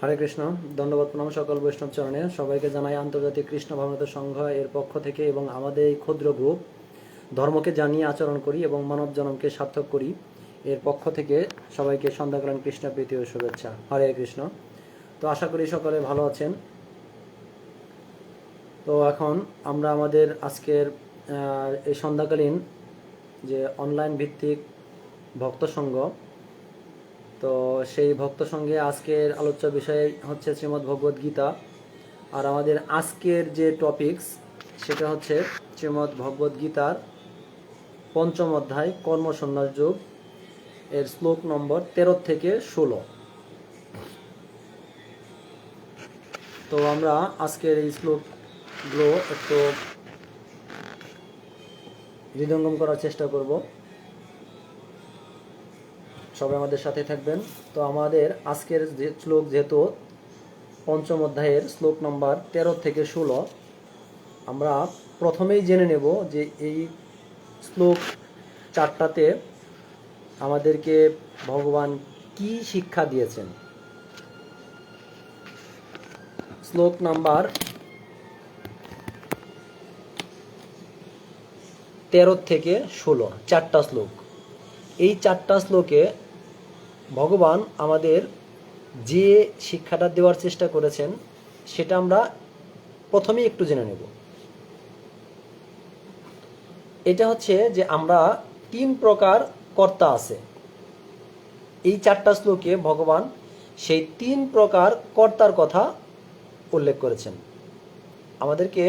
হরে কৃষ্ণ। দণ্ডবত প্রণাম সকল বৈষ্ণব চরণে। সবাইকে জানাই আন্তর্জাতিক কৃষ্ণ ভাবনাত সংঘ এর পক্ষ থেকে এবং আমাদের এই ক্ষুদ্র গ্রুপ ধর্মকে জানিয়ে আচরণ করি এবং মানব জনমকে সার্থক করি এর পক্ষ থেকে সবাইকে সন্ধ্যাকালীন কৃষ্ণ প্রীতি ও শুভেচ্ছা। হরে কৃষ্ণ। তো আশা করি সকলে ভালো আছেন। তো এখন আমরা আমাদের আজকের এই সন্ধ্যাকালীন যে অনলাইন ভিত্তিক ভক্ত সংঘ, তো সেই ভক্ত সঙ্গে আজকের আলোচ্য বিষয় হচ্ছে শ্রীমদ্ ভগবদ গীতা। আর আমাদের আজকের যে টপিকস সেটা হচ্ছে শ্রীমদ্ ভগবদ গীতার পঞ্চম অধ্যায় কর্মসন্ন্যাস যোগ এর শ্লোক নম্বর 13 থেকে 16। তো আমরা আজকের এই শ্লোকগুলো একটু হৃদয়ঙ্গম করার চেষ্টা করব। সবাই আমাদের সাথে থাকবেন। তো আমাদের আজকের যে শ্লোক, যেহেতু পঞ্চম অধ্যায়ের শ্লোক নম্বর 13 থেকে 16, আমরা প্রথমেই জেনে নেব যে এই শ্লোক চারটাতে আমাদেরকে ভগবান কি শিক্ষা দিয়েছেন। শ্লোক নাম্বার 13 থেকে 16, চারটা শ্লোক। এই চারটা শ্লোকে ভগবান আমাদের যে শিক্ষাটা দেওয়ার চেষ্টা করেছেন সেটা আমরা প্রথমেই একটু জেনে নেব। এটা হচ্ছে যে আমরা 3 প্রকার কর্তা আছে। এই চারটা শ্লোকে ভগবান সেই 3 প্রকার কর্তার কথা উল্লেখ করেছেন। আমাদেরকে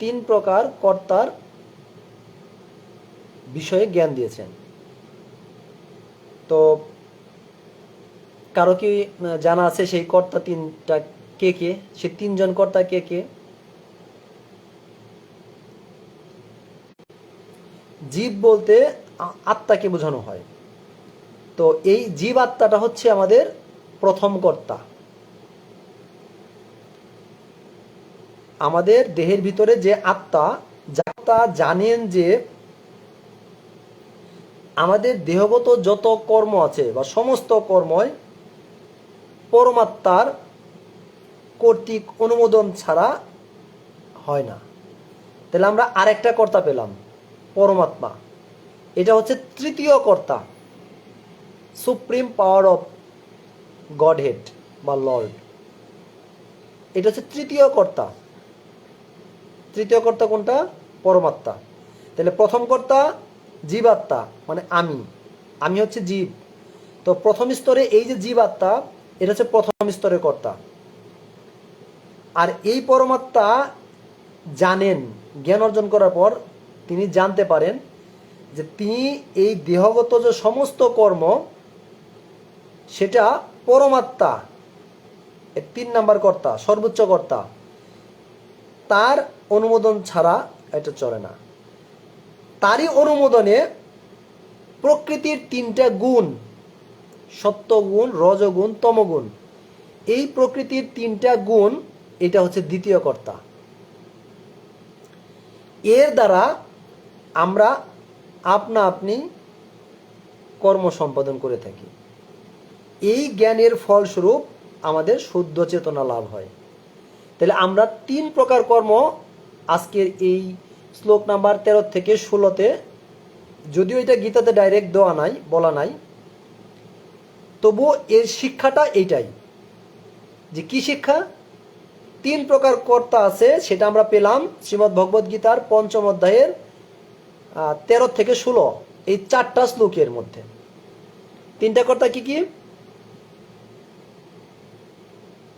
3 প্রকার কর্তার বিষয়ে জ্ঞান দিয়েছেন। তো কারো কি জানা আছে সেই কর্তা 3টা কে কে? সেই 3 জন কর্তা কে কে? জীব বলতে আত্মাকে বোঝানো হয়। তো এই জীব আত্মাটা হচ্ছে আমাদের প্রথম কর্তা। আমাদের দেহের ভিতরে যে আত্মা জানেন যে আমাদের দেহগত যত কর্ম আছে বা সমস্ত কর্মই পরমাত্মার কর্তৃক অনুমোদন ছাড়া হয় না। তাহলে আমরা আরেকটা কর্তা পেলাম, পরমাত্মা। এটা হচ্ছে তৃতীয় কর্তা, supreme power of god head বা লর্ড। এটা হচ্ছে তৃতীয় কর্তা। তৃতীয় কর্তা কোনটা? পরমাত্মা। তাহলে প্রথম কর্তা জীবাত্মা, মানে আমি হচ্ছে জীব। তো প্রথম স্তরে এই যে জীবাত্মা, এটা হচ্ছে প্রথম স্তরের কর্তা। আর এই পরমাত্মা জানেন, জ্ঞান অর্জন করার পর তিনি জানতে পারেন যে তিনি এই দেহগত যে সমস্ত কর্ম, সেটা পরমাত্মা, 3 নাম্বার কর্তা, সর্বোচ্চ কর্তা, তার অনুমোদন ছাড়া এটা চলে না। তারই অনুমোদনে প্রকৃতির 3টা গুণ, সত্যগুণ, রজগুণ, তমগুণ, এই প্রকৃতির 3টা গুণ, এটা হচ্ছে দ্বিতীয় কর্তা। এর দ্বারা আমরা আপনা আপনি কর্ম সম্পাদন করে থাকি। এই জ্ঞানের ফলস্বরূপ আমাদের শুদ্ধ চেতনা লাভ হয়। তাহলে আমরা 3 প্রকার কর্ম আজকের এই শ্লোক নাম্বার 13 থেকে 16তে, যদিও এটা গীতাতে ডাইরেক্ট দেওয়া নাই, বলা নাই, তবুও এর শিক্ষাটা এইটাই, যে কি শিক্ষা? 3 প্রকার কর্তা আছে, সেটা আমরা পেলাম শ্রীমদ্ ভগবদ গীতার পঞ্চম অধ্যায়ের 13 থেকে 16 এই 4টা শ্লোকের মধ্যে। 3টা কর্তা কি কি?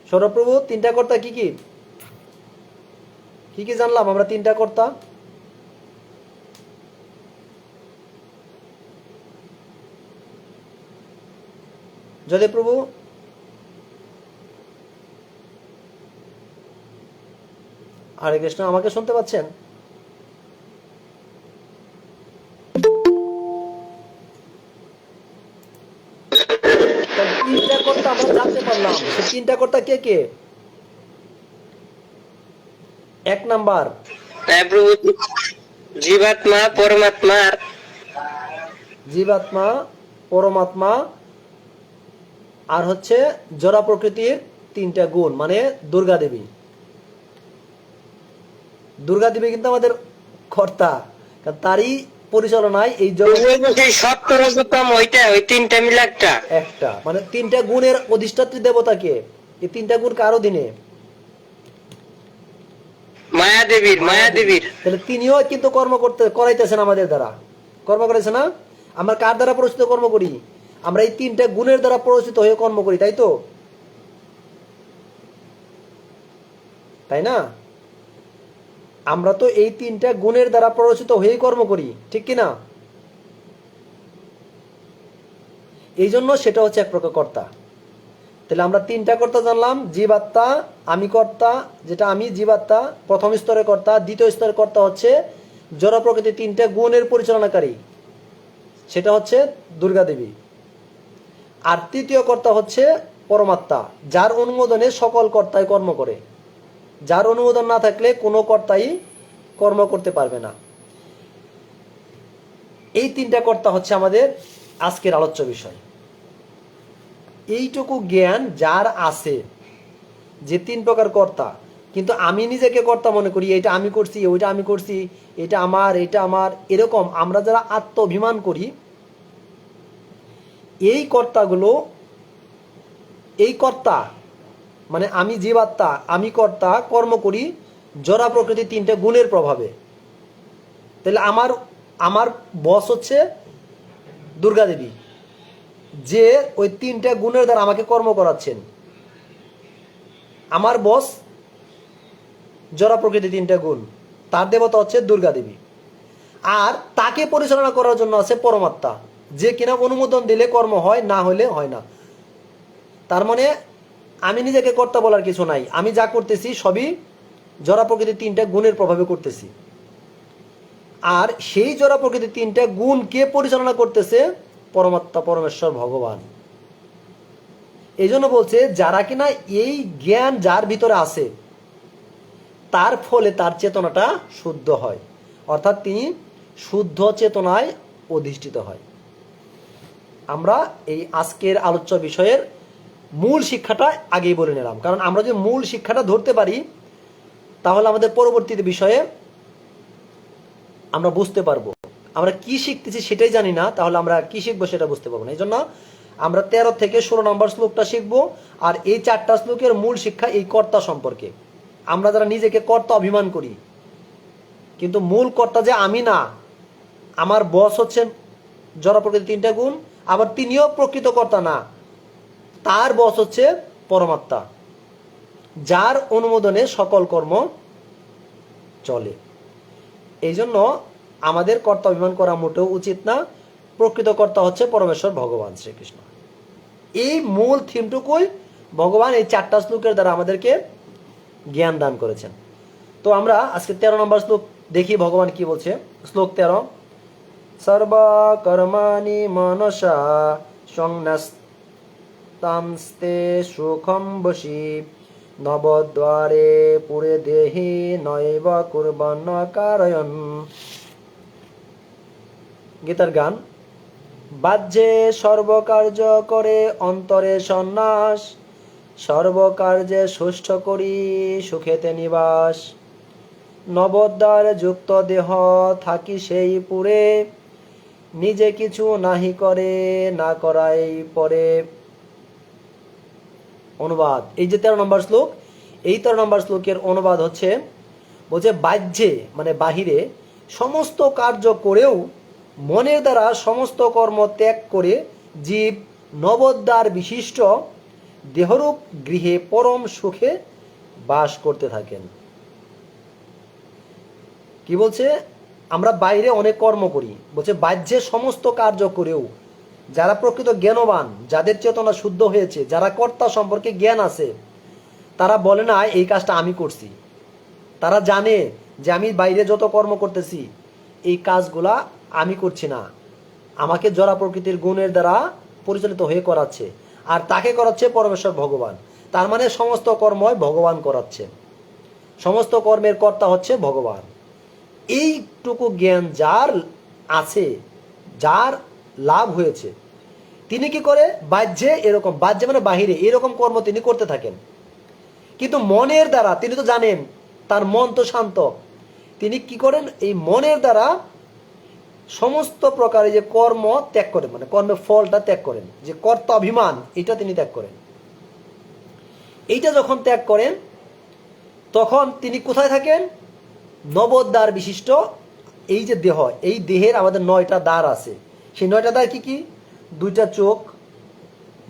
সৌরভপ্রভু, 3টা কর্তা কি কি? কি কি জানলাম আমরা 3টা কর্তা? যদে প্রভু, হরে কৃষ্ণ, আমাকে শুনতে পাচ্ছেন? তিনটা কর্তা আমরা জানতে পারলাম। সেই 3টা কর্তা কে কে? 1 নাম্বার জীবাত্মা, পরমাত্মা। জীবাত্মা, পরমাত্মা, আর হচ্ছে জড়া প্রকৃতির তিনটা গুণ, মানে দুর্গা দেবী। দুর্গা দেবী কিন্তু আমাদের কর্তা, কারণ তারই পরিচালনায় এই জগৎ। সপ্তরজতম ওইটা, ওই তিনটা মিলে একটা। একটা মানে তিনটা গুণের অধিষ্ঠাত্রী দেবতাকে, এই তিনটা গুণ কার অধীনে? মায়া দেবীর। তাহলে তিনিও কিন্তু কর্ম করতে করাইতেছেন আমাদের দ্বারা, কর্ম করাইছে না? আমরা কার দ্বারা প্ররোচিত কর্ম করি? আমরা এই তিনটা গুণের দ্বারা প্ররোচিত হয়ে কর্ম করি, তাই তো? তাই না? আমরা তো এই তিনটা গুণের দ্বারা প্ররোচিত হয়েই কর্ম করি, ঠিক কিনা? এই জন্য সেটা হচ্ছে এক প্রকার কর্তা। তাহলে আমরা তিনটা কর্তা জানলাম, জীবাত্মা, আমি কর্তা, যেটা আমি জীবাত্মা প্রথম স্তরের কর্তা। দ্বিতীয় স্তরের কর্তা হচ্ছে জড় প্রকৃতি তিনটা গুণের পরিচালনাকারী, সেটা হচ্ছে দুর্গা দেবী। আর তৃতীয় কর্তা হচ্ছে পরমাত্মা, যার অনুমোদনে সকল কর্তাই কর্ম করে। যার অনুমোদন না থাকলে কোনো কর্তাই কর্ম করতে পারবে না। এই তিনটা কর্তা হচ্ছে আমাদের আজকের আলোচ্য বিষয়। এইটুকু জ্ঞান যার আছে, যে তিন প্রকার কর্তা, কিন্তু আমি নিজেকে কর্তা মনে করি, এটা আমি করছি, ওইটা আমি করছি, এটা আমার, এরকম আমরা যারা আত্ম অভিমান করি, এই কর্তাগুলো, এই কর্তা মানে আমি জীবাত্মা, আমি কর্তা, কর্ম করি জড়া প্রকৃতি তিনটে গুণের প্রভাবে। তাহলে আমার বস হচ্ছে দুর্গা দেবী, যে ওই তিনটা গুণের দ্বারা আমাকে কর্ম করাচ্ছেন। আমার বস জড়া প্রকৃতি তিনটা গুণ, তার দেবতা হচ্ছে দুর্গা দেবী। আর তাকে পরিচালনা করার জন্য আছে পরমাত্মা, যে কিনা অনুমোদন দিলে কর্ম হয়, না হলে হয় না। তার মানে আমি নিজেকে কর্তা বলার কিছু নাই, আমি যা করতেছি সবই জড়া প্রকৃতির তিনটা গুণের প্রভাবে করতেছি। আর সেই জড়া প্রকৃতির তিনটা গুণ কে পরিচালনা করতেছে? পরমাত্মা, পরমেশ্বর, ভগবান। এই জন্য বলছে যারা কিনা এই জ্ঞান যার ভিতরে আছে, তার ফলে তার চেতনাটা শুদ্ধ হয়, অর্থাৎ তিনি শুদ্ধ চেতনায় অধিষ্ঠিত হয়। আমরা এই আজকের আলোচ্য বিষয়ের মূল শিক্ষাটা আগেই বলে নিলাম, কারণ আমরা যদি মূল শিক্ষাটা ধরতে পারি, তাহলে আমাদের পরবর্তীতে বিষয়ে আমরা বুঝতে পারবো। আমরা কি শিখতেছি সেটাই জানি না, তাহলে আমরা কি শিখবো সেটা বুঝতে পারবো না। এই জন্য আমরা 13 থেকে 16 নম্বর শ্লোকটা শিখবো। আর এই 4টা শ্লোকের মূল শিক্ষা এই কর্তা সম্পর্কে। আমরা যারা নিজেকে কর্তা অভিমান করি, কিন্তু মূল কর্তা যে আমি না, আমার বস হচ্ছেন জড় প্রকৃতি তিনটা গুণ, আবার তিনিও প্রকৃত কর্তা না, তার বস হচ্ছে পরমাত্মা, যার অনুমোদনে সকল কর্ম চলে। এই জন্য আমাদের কর্তা অভিমান করা মোটেও উচিত না। প্রকৃত কর্তা হচ্ছে পরমেশ্বর ভগবান শ্রীকৃষ্ণ। এই মূল থিমটুকুই ভগবান এই 4টা শ্লোকের দ্বারা আমাদেরকে জ্ঞান দান করেছেন। তো আমরা আজকে 13 নম্বর শ্লোক দেখি ভগবান কি বলছে। শ্লোক 13, সর্বকর্মাণি মনসা সংন্যস্তাংস্তে সুখম বশী নবদ্বারে পুরে দেহি নৈব কুর্বন কারয়ন। গীতার গান। বাহ্যে সর্বকার্য করে অন্তরে সন্ন্যাস, সর্বকার্যে সুষ্ঠ করি সুখেতে নিবাস। নবদ্বার যুক্ত দেহ থাকি সেই পুরে, নিজে কিছু নাহি করে না করাই পরে। অনুবাদ। এই যে 13 নম্বর শ্লোক, এই 13 নম্বর শ্লোকের অনুবাদ হচ্ছে, বলছে বাহ্যে মানে বাহিরে সমস্ত কার্য করেও মনের দ্বারা সমস্ত কর্ম ত্যাগ করে জীব নবদ্বার বিশিষ্ট দেহরূপ গৃহে পরম সুখে বাস করতে থাকেন। কি বলছে? আমরা বাইরে অনেক কর্ম করি, বলছে বাহ্যে সমস্ত কার্য করেও, যারা প্রকৃত জ্ঞানবান, যাদের চেতনা শুদ্ধ হয়েছে, যারা কর্তা সম্পর্কে জ্ঞান আছে, তারা বলে না এই কাজটা আমি করছি। তারা জানে যে আমি বাইরে যত কর্ম করতেছি এই কাজগুলা আমি করছি না, আমাকে জড়া প্রকৃতির গুণের দ্বারা পরিচালিত হয়ে করাচ্ছে, আর তাকে করাচ্ছে পরমেশ্বর ভগবান। তার মানে সমস্ত কর্মই ভগবান করাচ্ছে, সমস্ত কর্মের কর্তা হচ্ছে ভগবান। এইটুকু জ্ঞান যার আছে, যার লাভ হয়েছে, তিনি কি করে? বাহ্যে এরকম, বাহ্যে মানে বাহিরে এরকম কর্ম তিনি করতে থাকেন। কিন্তু মনের দ্বারা তিনি তো জানেন তার মন তো শান্ত, তিনি কি করেন এই মনের দ্বারা সমস্ত প্রকারের যে কর্ম ত্যাগ করেন, মানে কর্মের ফলটা ত্যাগ করেন, যে কর্তা অভিমান এটা তিনি ত্যাগ করেন। এইটা যখন ত্যাগ করেন তখন তিনি কোথায় থাকেন? নবদ্বার বিশিষ্ট এই যে দেহ, এই দেহের আমাদের 9টা দ্বার আছে। সেই 9টা দ্বার কি কি? 2টা চোখ,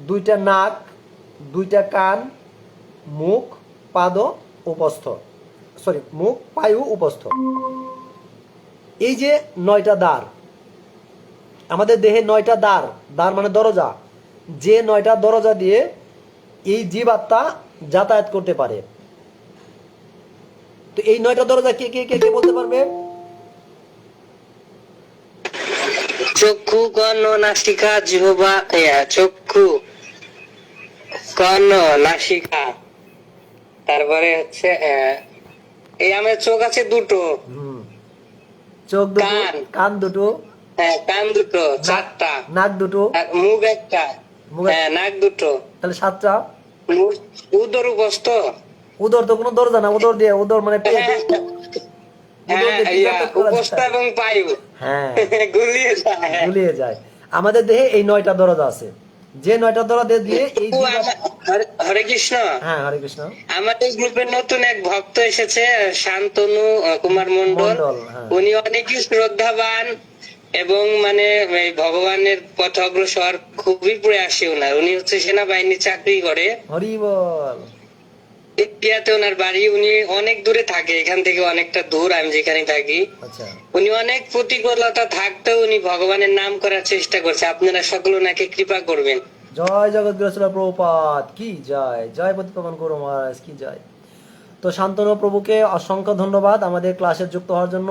2টা নাক, 2টা কান, মুখ, পাদ, উপস্থ, সরি মুখ, পায়ু, উপস্থ। এই যে 9টা দ্বার, আমাদের দেহে 9টা দ্বার, দ্বার মানে দরজা, যে 9টা দরজা দিয়ে এই জীবাত্মা যাতায়াত করতে পারে। তো এই 9টা দরজা কে কে কে কে বলতে পারবে? চক্ষু, কর্ণ, নাসিকা, জিহ্বা, চক্ষু, কর্ণ, নাসিকা, তারপরে হচ্ছে এই আমার চোখ আছে দুটো, চোখ দুটো, কান। কান দুটো, কান দুটো, 4টা, নাক দুটো, আর মুখ একটা, মুখ একটা। নাক দুটো, তাহলে 7টা। মুখ, উদর, উপস্থ। উদর তো কোনো দরজা না, উদর দিয়ে, উদর মানে পেট। উদর দিয়ে কি যাতায়াত করা উপস্থ যায়? এবং পায়ু হ্যাঁ, গুলিয়ে যায়। গুলিয়ে যায়। আমাদের দেহে এই 9টা দরজা আছে, যে 9টা দরজা দিয়ে এই হরে কৃষ্ণ। হ্যাঁ, হরে কৃষ্ণ। আমাদের গ্রুপে নতুন এক ভক্ত এসেছে, শান্তনু কুমার মন্ডল। মণ্ডল, হ্যাঁ। উনি অনেকই শ্রদ্ধাবান এবং মানে এই ভগবানের পথ অগ্রসর খুবই প্রয়াসী ওনার। উনি হচ্ছে সেনাবাহিনী চাকরি করে, হরি বল। ইন্ডিয়াতে ওনার বাড়ি। উনি অনেক দূরে থাকে, এখান থেকে অনেকটা দূর আমি যেখানে থাকি। আচ্ছা, উনি অনেক প্রতিকূলতা থাকতেও উনি ভগবানের নাম করার চেষ্টা করছে। আপনারা সকলে ওনাকে কৃপা করবেন। জয় জগৎগুরু শ্রীল প্রভুপাদ কি জয়, জয় প্রতিপাবন গুরু মহারাজ কি জয়। তো শান্তনু প্রভুকে অসংখ্য ধন্যবাদ আমাদের ক্লাসে যুক্ত হওয়ার জন্য।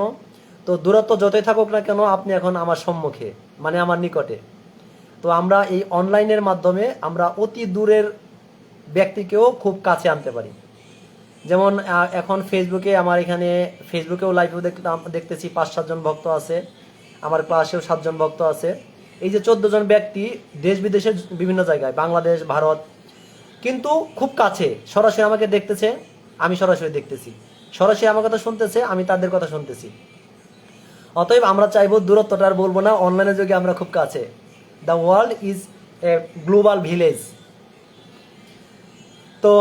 তো দূরত্ব যতই থাকুক না কেন, আপনি এখন আমার সম্মুখে, মানে আমার নিকটে। তো আমরা এই অনলাইনের মাধ্যমে আমরা অতি দূরের ব্যক্তিকেও খুব কাছে আনতে পারি। যেমন এখন ফেসবুকে, আমার এখানে ফেসবুকেও লাইভেও দেখতেছি 5-7 জন ভক্ত আছে, আমার ক্লাসেও 7 জন ভক্ত আছে। এই যে 14 জন ব্যক্তি দেশ বিদেশের বিভিন্ন জায়গায়, বাংলাদেশ, ভারত, কিন্তু খুব কাছে সরাসরি আমাকে দেখতেছে, আমি সরাসরি দেখতেছি, সরাসরি আমার কথা শুনতেছে, আমি তাদের কথা শুনতেছি। অতএব আমরা চাইবো দূরত্বটা আর বলবো না, অনলাইনের যুগে আমরা খুব কাছে। The world is a global village. তো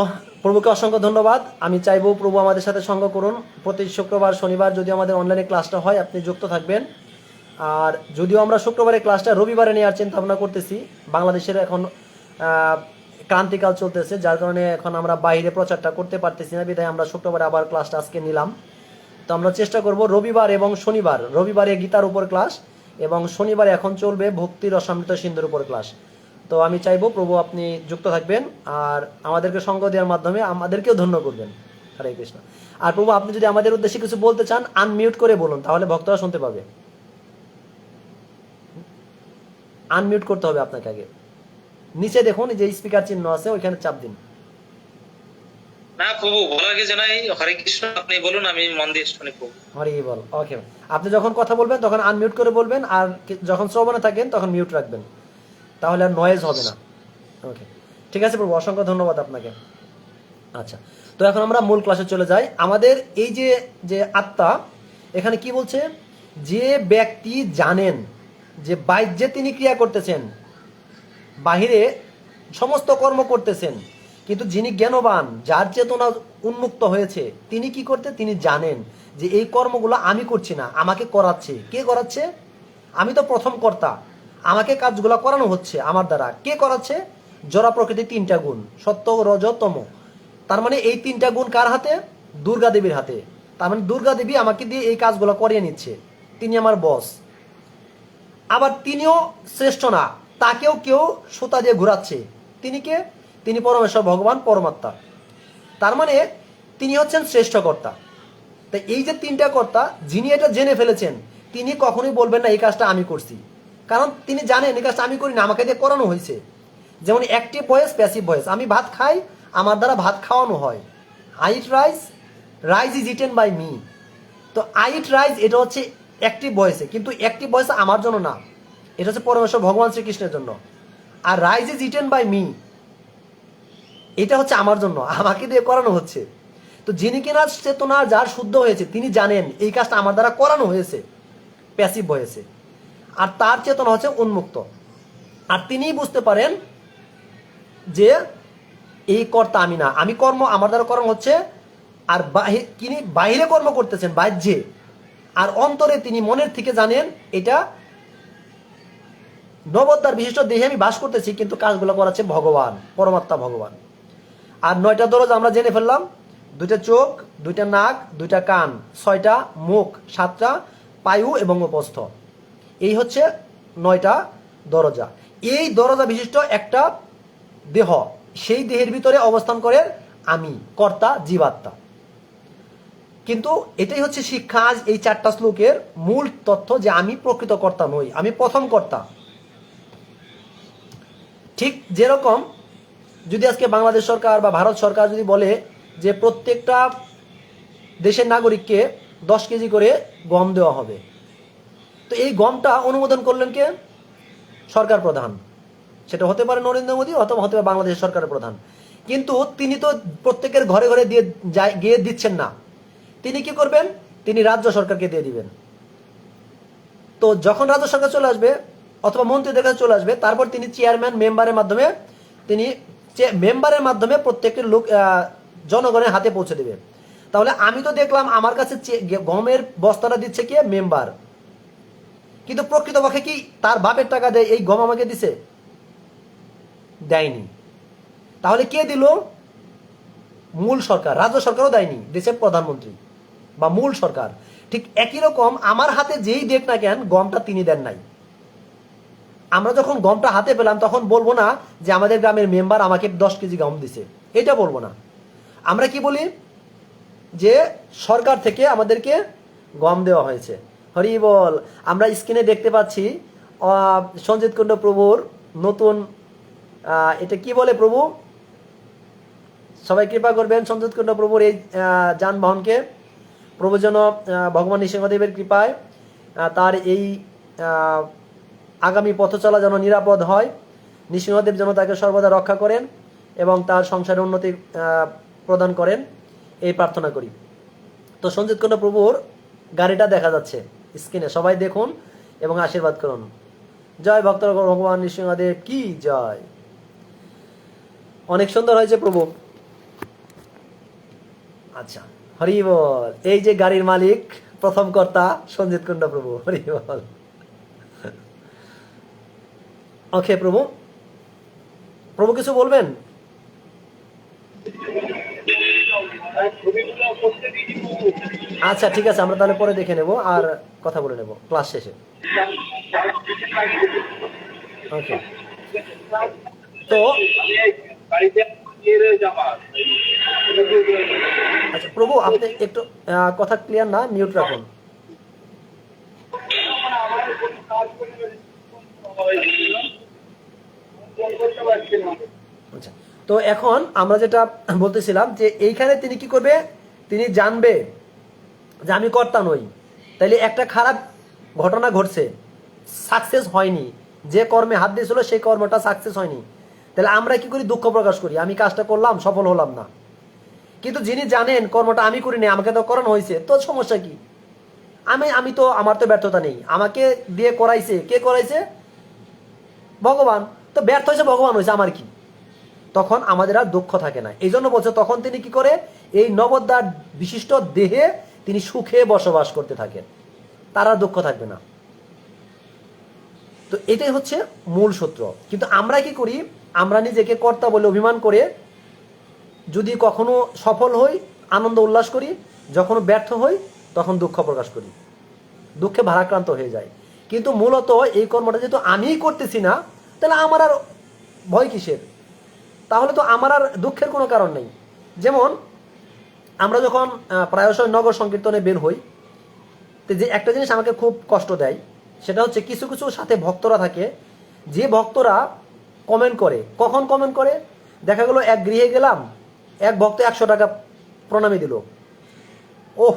প্রভুকে অসংখ্য ধন্যবাদ। আমি চাইবো প্রভু আমাদের সাথে সঙ্গ করুন। প্রতি শুক্রবার শনিবার যদি আমাদের অনলাইনে ক্লাসটা হয়, আপনি যুক্ত থাকবেন। আর যদিও আমরা শুক্রবারে ক্লাসটা রবিবারে নেওয়ার চিন্তা ভাবনা করতেছি, বাংলাদেশের এখন ক্রান্তিকাল চলতেছে, যার কারণে এখন আমরা বাইরে প্রচারটা করতে পারতেছি না, বিধায় আমরা শুক্রবারে আবার ক্লাসটা আজকে নিলাম। তো আমরা চেষ্টা করব রবিবার এবং শনিবার, রবিবারে গীতার উপর ক্লাস এবং শনিবারে এখন চলবে ভক্তির রসামৃত সিন্ধুর উপর ক্লাস। তো আমি চাইবো প্রভু আপনি যুক্ত থাকবেন আর আমাদেরকে সঙ্গ দেওয়ার মাধ্যমে আমাদেরকেও ধন্য করবেন। হরে কৃষ্ণ। আর প্রভু আপনি যদি আমাদের উদ্দেশ্যে কিছু বলতে চান, আনমিউট করে বলুন, তাহলে ভক্তরা শুনতে পাবে। আনমিউট করতে হবে আপনাকে আগে। নিচে দেখুন যে স্পিকার চিহ্ন আছে, ওইখানে চাপ দিন। না প্রভু, বলার কিছু নাই। হরে কৃষ্ণ, আপনি বলুন, আমি মন দিয়ে শুনি প্রভু। হরি বল। ওকে, আপনি যখন কথা বলবেন তখন আনমিউট করে বলবেন, আর যখন শ্রবণে থাকেন তখন মিউট রাখবেন, তাহলে আর নয়েজ হবে না। ওকে, ঠিক আছে প্রভু, অসংখ্য ধন্যবাদ আপনাকে। আচ্ছা, তো এখন আমরা মূল ক্লাসে চলে যাই। আমাদের এই যে যে আত্মা, এখানে কি বলছে? যে ব্যক্তি জানেন যে বাহ্যে তিনি ক্রিয়া করতেছেন, বাহিরে সমস্ত কর্ম করতেছেন, কিন্তু যিনি জ্ঞানবান, যার চেতনা উন্মুক্ত হয়েছে, তিনি কি করতে? তিনি জানেন যে এই কর্মগুলো আমি করছি না, আমাকে করাচ্ছে। কে করাচ্ছে? আমি তো প্রথম কর্তা, আমাকে কাজগুলো করানো হচ্ছে আমার দ্বারা। কে করাচ্ছে? জড় প্রকৃতির 3টা গুণ, সত্য, রজ, তম। তার মানে এই 3টা গুণ কার হাতে? দুর্গা দেবীর হাতে। তার মানে দুর্গা দেবী আমাকে দিয়ে এই কাজগুলো করিয়ে নিচ্ছে, তিনি আমার বস। আবার তিনিও শ্রেষ্ঠ না, তাকেও কেউ সুতা দিয়ে ঘোরাচ্ছে। তিনি কে? তিনি পরমেশ্বর ভগবান, পরমাত্মা। তার মানে তিনি হচ্ছেন শ্রেষ্ঠ কর্তা। তাই এই যে 3টা কর্তা, যিনি এটা জেনে ফেলেছেন, তিনি কখনোই বলবেন না এই কাজটা আমি করছি, কারণ তিনি জানেন এই কাজটা আমি করি না, আমাকে দিয়ে করানো হয়েছে। যেমন অ্যাক্টিভ ভয়েস, প্যাসিভ ভয়েস। আমি ভাত খাই, আমার দ্বারা ভাত খাওয়ানো হয়। I eat rice, rice is eaten by me. তো আই ইট রাইস এটা হচ্ছে অ্যাক্টিভ ভয়েসে, কিন্তু অ্যাক্টিভ ভয়েস আমার জন্য না, এটা হচ্ছে পরমেশ্বর ভগবান শ্রীকৃষ্ণের জন্য। আর rice is eaten by me, এটা হচ্ছে আমার জন্য, আমাকে দিয়ে করানো হচ্ছে। তো যিনি কিনা চেতনা যার শুদ্ধ হয়েছে তিনি জানেন এই কাজটা আমার দ্বারা করানো হয়েছে, প্যাসিভ হয়েছে, আর তার চেতনা হচ্ছে উন্মুক্ত। আর তিনিই বুঝতে পারেন যে এই কর্তা আমি না, আমি কর্ম আমার দ্বারা করানো হচ্ছে, আর তিনি বাহিরে কর্ম করতেছেন বাহ্যে, আর অন্তরে তিনি মনের থেকে জানেন এটা নবদ্বার বিশিষ্ট দেহে আমি বাস করতেছি, কিন্তু কাজগুলো করাচ্ছে ভগবান, পরমাত্মা ভগবান। আর 9টা দরজা আমরা জেনে ফেললাম, 2টা চোখ, 2টা নাক, 2টা কান, 6টা মুখ, 7টা পায়ু এবং উপস্থ। এই হচ্ছে 9টা দরজা। এই দরজা বিশিষ্ট একটা দেহ, সেই দেহের ভিতরে অবস্থান করে আমি, কর্তা, জীবাত্মা। কিন্তু এটাই হচ্ছে শিক্ষা আজ এই 4টা শ্লোকের মূল তথ্য, যে আমি প্রকৃত কর্তা নই, আমি প্রথম কর্তা। ঠিক যেরকম যদি আজকে বাংলাদেশ সরকার বা ভারত সরকার যদি বলে যে প্রত্যেকটা দেশের নাগরিককে 10 কেজি করে গম দেওয়া হবে, তো এই গমটা অনুমোদন করলেন কে? সরকার প্রধান। সেটা হতে পারে নরেন্দ্র মোদী অথবা হতে পারে বাংলাদেশ সরকারের প্রধান। কিন্তু তিনি তো প্রত্যেকের ঘরে ঘরে গিয়ে দিচ্ছেন না। তিনি কি করবেন? তিনি রাজ্য সরকারকে দিয়ে দিবেন। তো যখন রাজ্য সরকার চলে আসবে অথবা মন্ত্রীদের কাছে চলে আসবে, তারপর তিনি চেয়ারম্যান মেম্বারের মাধ্যমে প্রত্যেকটি লোক জনগণের হাতে পৌঁছে দেবে। তাহলে আমি তো দেখলাম আমার কাছে গমের বস্তাটা দিচ্ছে কে? মেম্বার। কিন্তু প্রকৃতপক্ষে কি তার বাপের টাকা দেয় এই গম আমাকে দিছে? দেয়নি। তাহলে কে দিল? মূল সরকার। রাজ্য সরকারও দেয়নি, দেশের প্রধানমন্ত্রী বা মূল সরকার। ঠিক একই রকম আমার হাতে যেই দেখ না কেন, গমটা তিনি দেন নাই। আমরা যখন গমটা হাতে পেলাম তখন বলবো না যে আমাদের গ্রামের মেম্বার আমাকে 10 কেজি গম দিছে, এটা বলবো না। আমরা কি বলি? যে সরকার থেকে আমাদেরকে গম দেওয়া হয়েছে। হরি বল। আমরা স্ক্রিনে দেখতে পাচ্ছি সঞ্জিত কুণ্ড প্রভুর নতুন, এটা কি বলে প্রভু? সবাই কৃপা করবেন সঞ্জিত কুণ্ড প্রভুর এই যানবাহনকে প্রভু যেন ভগবান নৃসিংহদেবের কৃপায় তার এই আগামী পথ চলা যেন নিরাপদ হয়, নৃসিংহদেব যেন তাকে সর্বদা রক্ষা করেন এবং তার সংসারে উন্নতি প্রদান করেন, এই প্রার্থনা করি। তো সঞ্জিত কুণ্ড প্রভুর গাড়িটা দেখা যাচ্ছে স্ক্রিনে, সবাই দেখুন এবং আশীর্বাদ করুন। জয় ভক্ত ভগবান নৃসিংহদেব কি জয়। অনেক সুন্দর হয়েছে প্রভু। আচ্ছা, হরি বল। এই যে গাড়ির মালিক, প্রথম কর্তা সঞ্জিত কুণ্ড প্রভু। হরি বল। ওকে প্রভু, প্রভু কিছু বলবেন? আচ্ছা ঠিক আছে, আমরা তাহলে পরে দেখে নেব আর কথা বলে নেব ক্লাস শেষে। ওকে। তো আচ্ছা প্রভু, আপনি একটু কথা ক্লিয়ার না, মিউট রাখুন। আচ্ছা, তো এখন আমরা যেটা বলতেছিলাম যে এইখানে তিনি কি করবে? তিনি জানবে যে আমি কর্তা নই। তাইলে একটা খারাপ ঘটনা ঘটছে, সাকসেস হয়নি, যে কর্মে হাত দিয়েছিল সেই কর্মটা সাকসেস হয়নি। তাহলে আমরা কি করি? দুঃখ প্রকাশ করি, আমি কাজটা করলাম, সফল হলাম না। কিন্তু যিনি জানেন কর্মটা আমি করিনি, আমাকে তো করানো হয়েছে, তো সমস্যা কি? আমি তো, আমার তো ব্যর্থতা নেই, আমাকে দিয়ে করাইছে কে? করাইছে ভগবান। তো ব্যর্থ হয়েছে ভগবান, হয়েছে আমার কি? তখন আমাদের আর দুঃখ থাকে না। এই জন্য বলছে তখন তিনি কি করে? এই নবদ্বার বিশিষ্ট দেহে তিনি সুখে বসবাস করতে থাকেন, তার আর দুঃখ থাকবে না। তো এটাই হচ্ছে মূল সূত্র। কিন্তু আমরা কি করি? আমরা নিজেকে কর্তা বলে অভিমান করে যদি কখনো সফল হই আনন্দ উল্লাস করি, যখন ব্যর্থ হই তখন দুঃখ প্রকাশ করি, দুঃখে ভারাক্রান্ত হয়ে যায়। কিন্তু মূলত এই কর্মটা যেহেতু আমিই করতেছি না, তাহলে আমার আর ভয় কিসের? তাহলে তো আমার আর দুঃখের কোনো কারণ নেই। যেমন আমরা যখন প্রায়শই নগর সংকীর্তনে বের হই, তো যে একটা জিনিস আমাকে খুব কষ্ট দেয় সেটা হচ্ছে কিছু কিছু সাথে ভক্তরা থাকে, যে ভক্তরা কমেন্ট করে। কখন কমেন্ট করে? দেখা গেল এক গৃহে গেলাম, এক ভক্ত 100 টাকা প্রণামী দিল, ওহ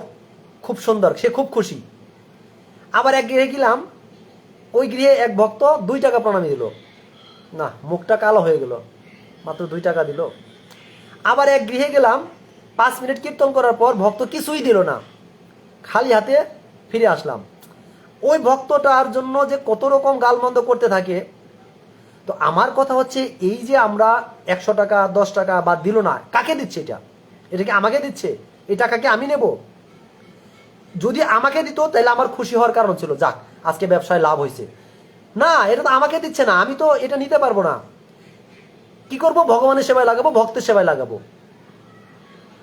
খুব সুন্দর, সে খুব খুশি। আবার এক গৃহে গেলাম, ওই গৃহে এক ভক্ত 2 টাকা প্রণামী দিল, না মুখটা কালো হয়ে গেল, মাত্র 2 টাকা দিল। আবার এক গৃহে গেলাম, 5 মিনিট কীর্তন করার পর ভক্ত কিছুই দিল না, খালি হাতে ফিরে আসলাম। ওই ভক্তটার জন্য যে কত রকম গালমন্দ করতে থাকে। তো আমার কথা হচ্ছে, এই যে আমরা 100 টাকা 10 টাকা বা দিল না, কাকে দিচ্ছে এটা? এটা কি আমাকে দিচ্ছে? এই টাকাকে আমি নেব? যদি আমাকে দিত তাহলে আমার খুশি হওয়ার কারণ ছিল, যাক আজকে ব্যবসায় লাভ হয়েছে। না, এটা তো আমাকে দিচ্ছে না, আমি তো এটা নিতে পারবো না। কি করব? ভগবানের সেবায় লাগাবো, ভক্তের সেবায় লাগাবো।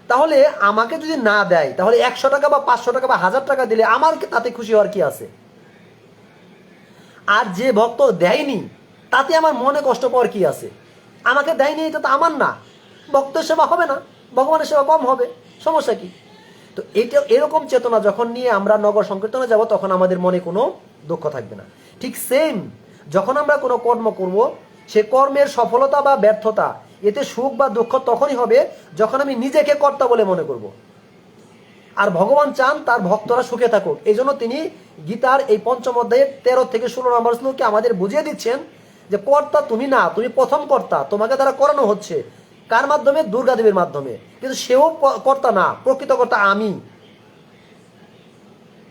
তাহলে আমাকে যদি না দেয়, তাহলে 100 টাকা বা 500 টাকা বা 1000 টাকা দিলে আমার তাতে খুশি হওয়ার কি আছে? আর যে ভক্ত দেয়নি, তাতে আমার মনে কষ্ট পাওয়ার কি আছে? আমাকে দেয়নি, এটা তো আমার না, ভক্তের সেবা হবে না, ভগবানের সেবা কম হবে, সমস্যা কি? তো এটা, এরকম চেতনা যখন নিয়ে আমরা নগর সংকীর্তনে যাব, তখন আমাদের মনে কোনো দুঃখ থাকবে না। ঠিক সেম, যখন আমরা কোনো কর্ম করব, সে কর্মের সফলতা বা ব্যর্থতা, এতে সুখ বা দুঃখ তখনই হবে যখন আমি নিজেকে কর্তা বলে মনে করব। আর ভগবান চান তার ভক্তরা সুখে থাকুক। এই জন্য তিনি গীতার এই 5ম অধ্যায়ের 13 থেকে 16 নম্বর শ্লোকে আমাদের বুঝিয়ে দিচ্ছেন যে কর্তা তুমি না, তুমি প্রথম কর্তা, তোমাকে দ্বারা করানো হচ্ছে। কার মাধ্যমে? দুর্গা দেবীর মাধ্যমে। কিন্তু সেও কর্তা না, প্রকৃত কর্তা আমি।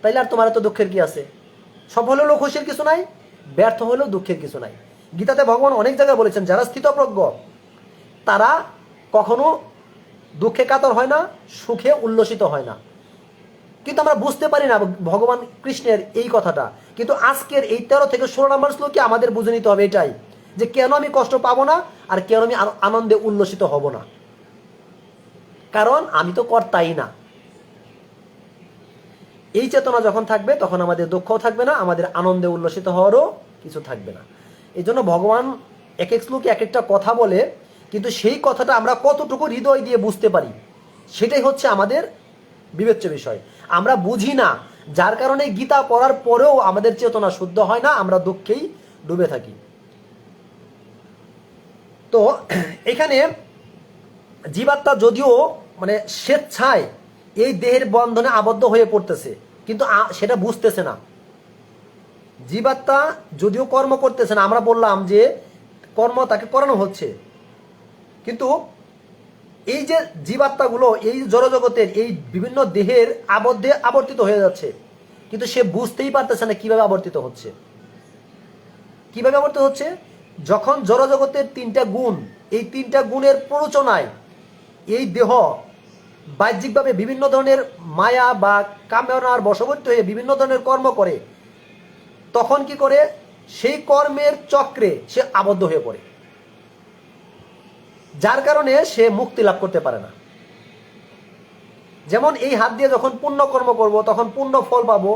তাইলে আর তোমার এত দুঃখের কি আছে? সফল হলেও খুশির কিছু নাই, ব্যর্থ হলেও দুঃখের কিছু নাই। গীতাতে ভগবান অনেক জায়গায় বলেছেন, যারা স্থিতপ্রজ্ঞ তারা কখনো দুঃখে কাতর হয় না, সুখে উল্লসিত হয় না। কিন্তু আমরা বুঝতে পারি না ভগবান কৃষ্ণের এই কথাটা। কিন্তু আজকের এই 13 থেকে 16 নম্বর শ্লোকে আমাদের বুঝে নিতে হবে এটাই, যে কেন আমি কষ্ট পাবো না আর কেন আমি আনন্দে উল্লসিত হব না। কারণ আমি তো কর্তাই না। এই চেতনা যখন থাকবে, তখন আমাদের দুঃখও থাকবে না, আমাদের আনন্দে উল্লসিত হওয়ারও কিছু থাকবে না। এই জন্য ভগবান এক এক শ্লোকে এক একটা কথা বলে, কিন্তু সেই কথাটা আমরা কতটুকু হৃদয় দিয়ে বুঝতে পারি, সেটাই হচ্ছে আমাদের বিবেচ্য বিষয়। আমরা বুঝি না, যার কারণে গীতা পড়ার পরেও আমাদের চেতনা শুদ্ধ হয় না, আমরা দুঃখেই ডুবে থাকি। তো এখানে জীবাত্মা যদিও মানে স্বেচ্ছায় এই দেহের বন্ধনে আবদ্ধ হয়ে পড়তেছে, কিন্তু সেটা বুঝতেছে না। জীবাত্মা যদিও কর্ম করতেছে না, আমরা বললাম যে কর্ম তাকে করানো হচ্ছে, কিন্তু এই যে জীবাত্মাগুলো এই জড়জগতের এই বিভিন্ন দেহের আবদ্ধে আবর্তিত হয়ে যাচ্ছে, কিন্তু সে বুঝতেই পারতেছে না কিভাবে আবর্তিত হচ্ছে। কিভাবে আবর্তিত হচ্ছে? যখন জড়জগতের 3টা গুণ, এই 3টা গুণের প্ররোচনায় এই দেহ বাহ্যিকভাবে বিভিন্ন ধরনের মায়া বা কামনার বশবর্তী হয়ে বিভিন্ন ধরনের কর্ম করে, তখন কি করে? সেই কর্মের চক্রে সে আবদ্ধ হয়ে পড়ে, যার কারণে সে মুক্তি লাভ করতে পারে না। যেমন এই হাত দিয়ে যখন পুণ্য কর্ম করব, তখন পুণ্য ফল পাবো,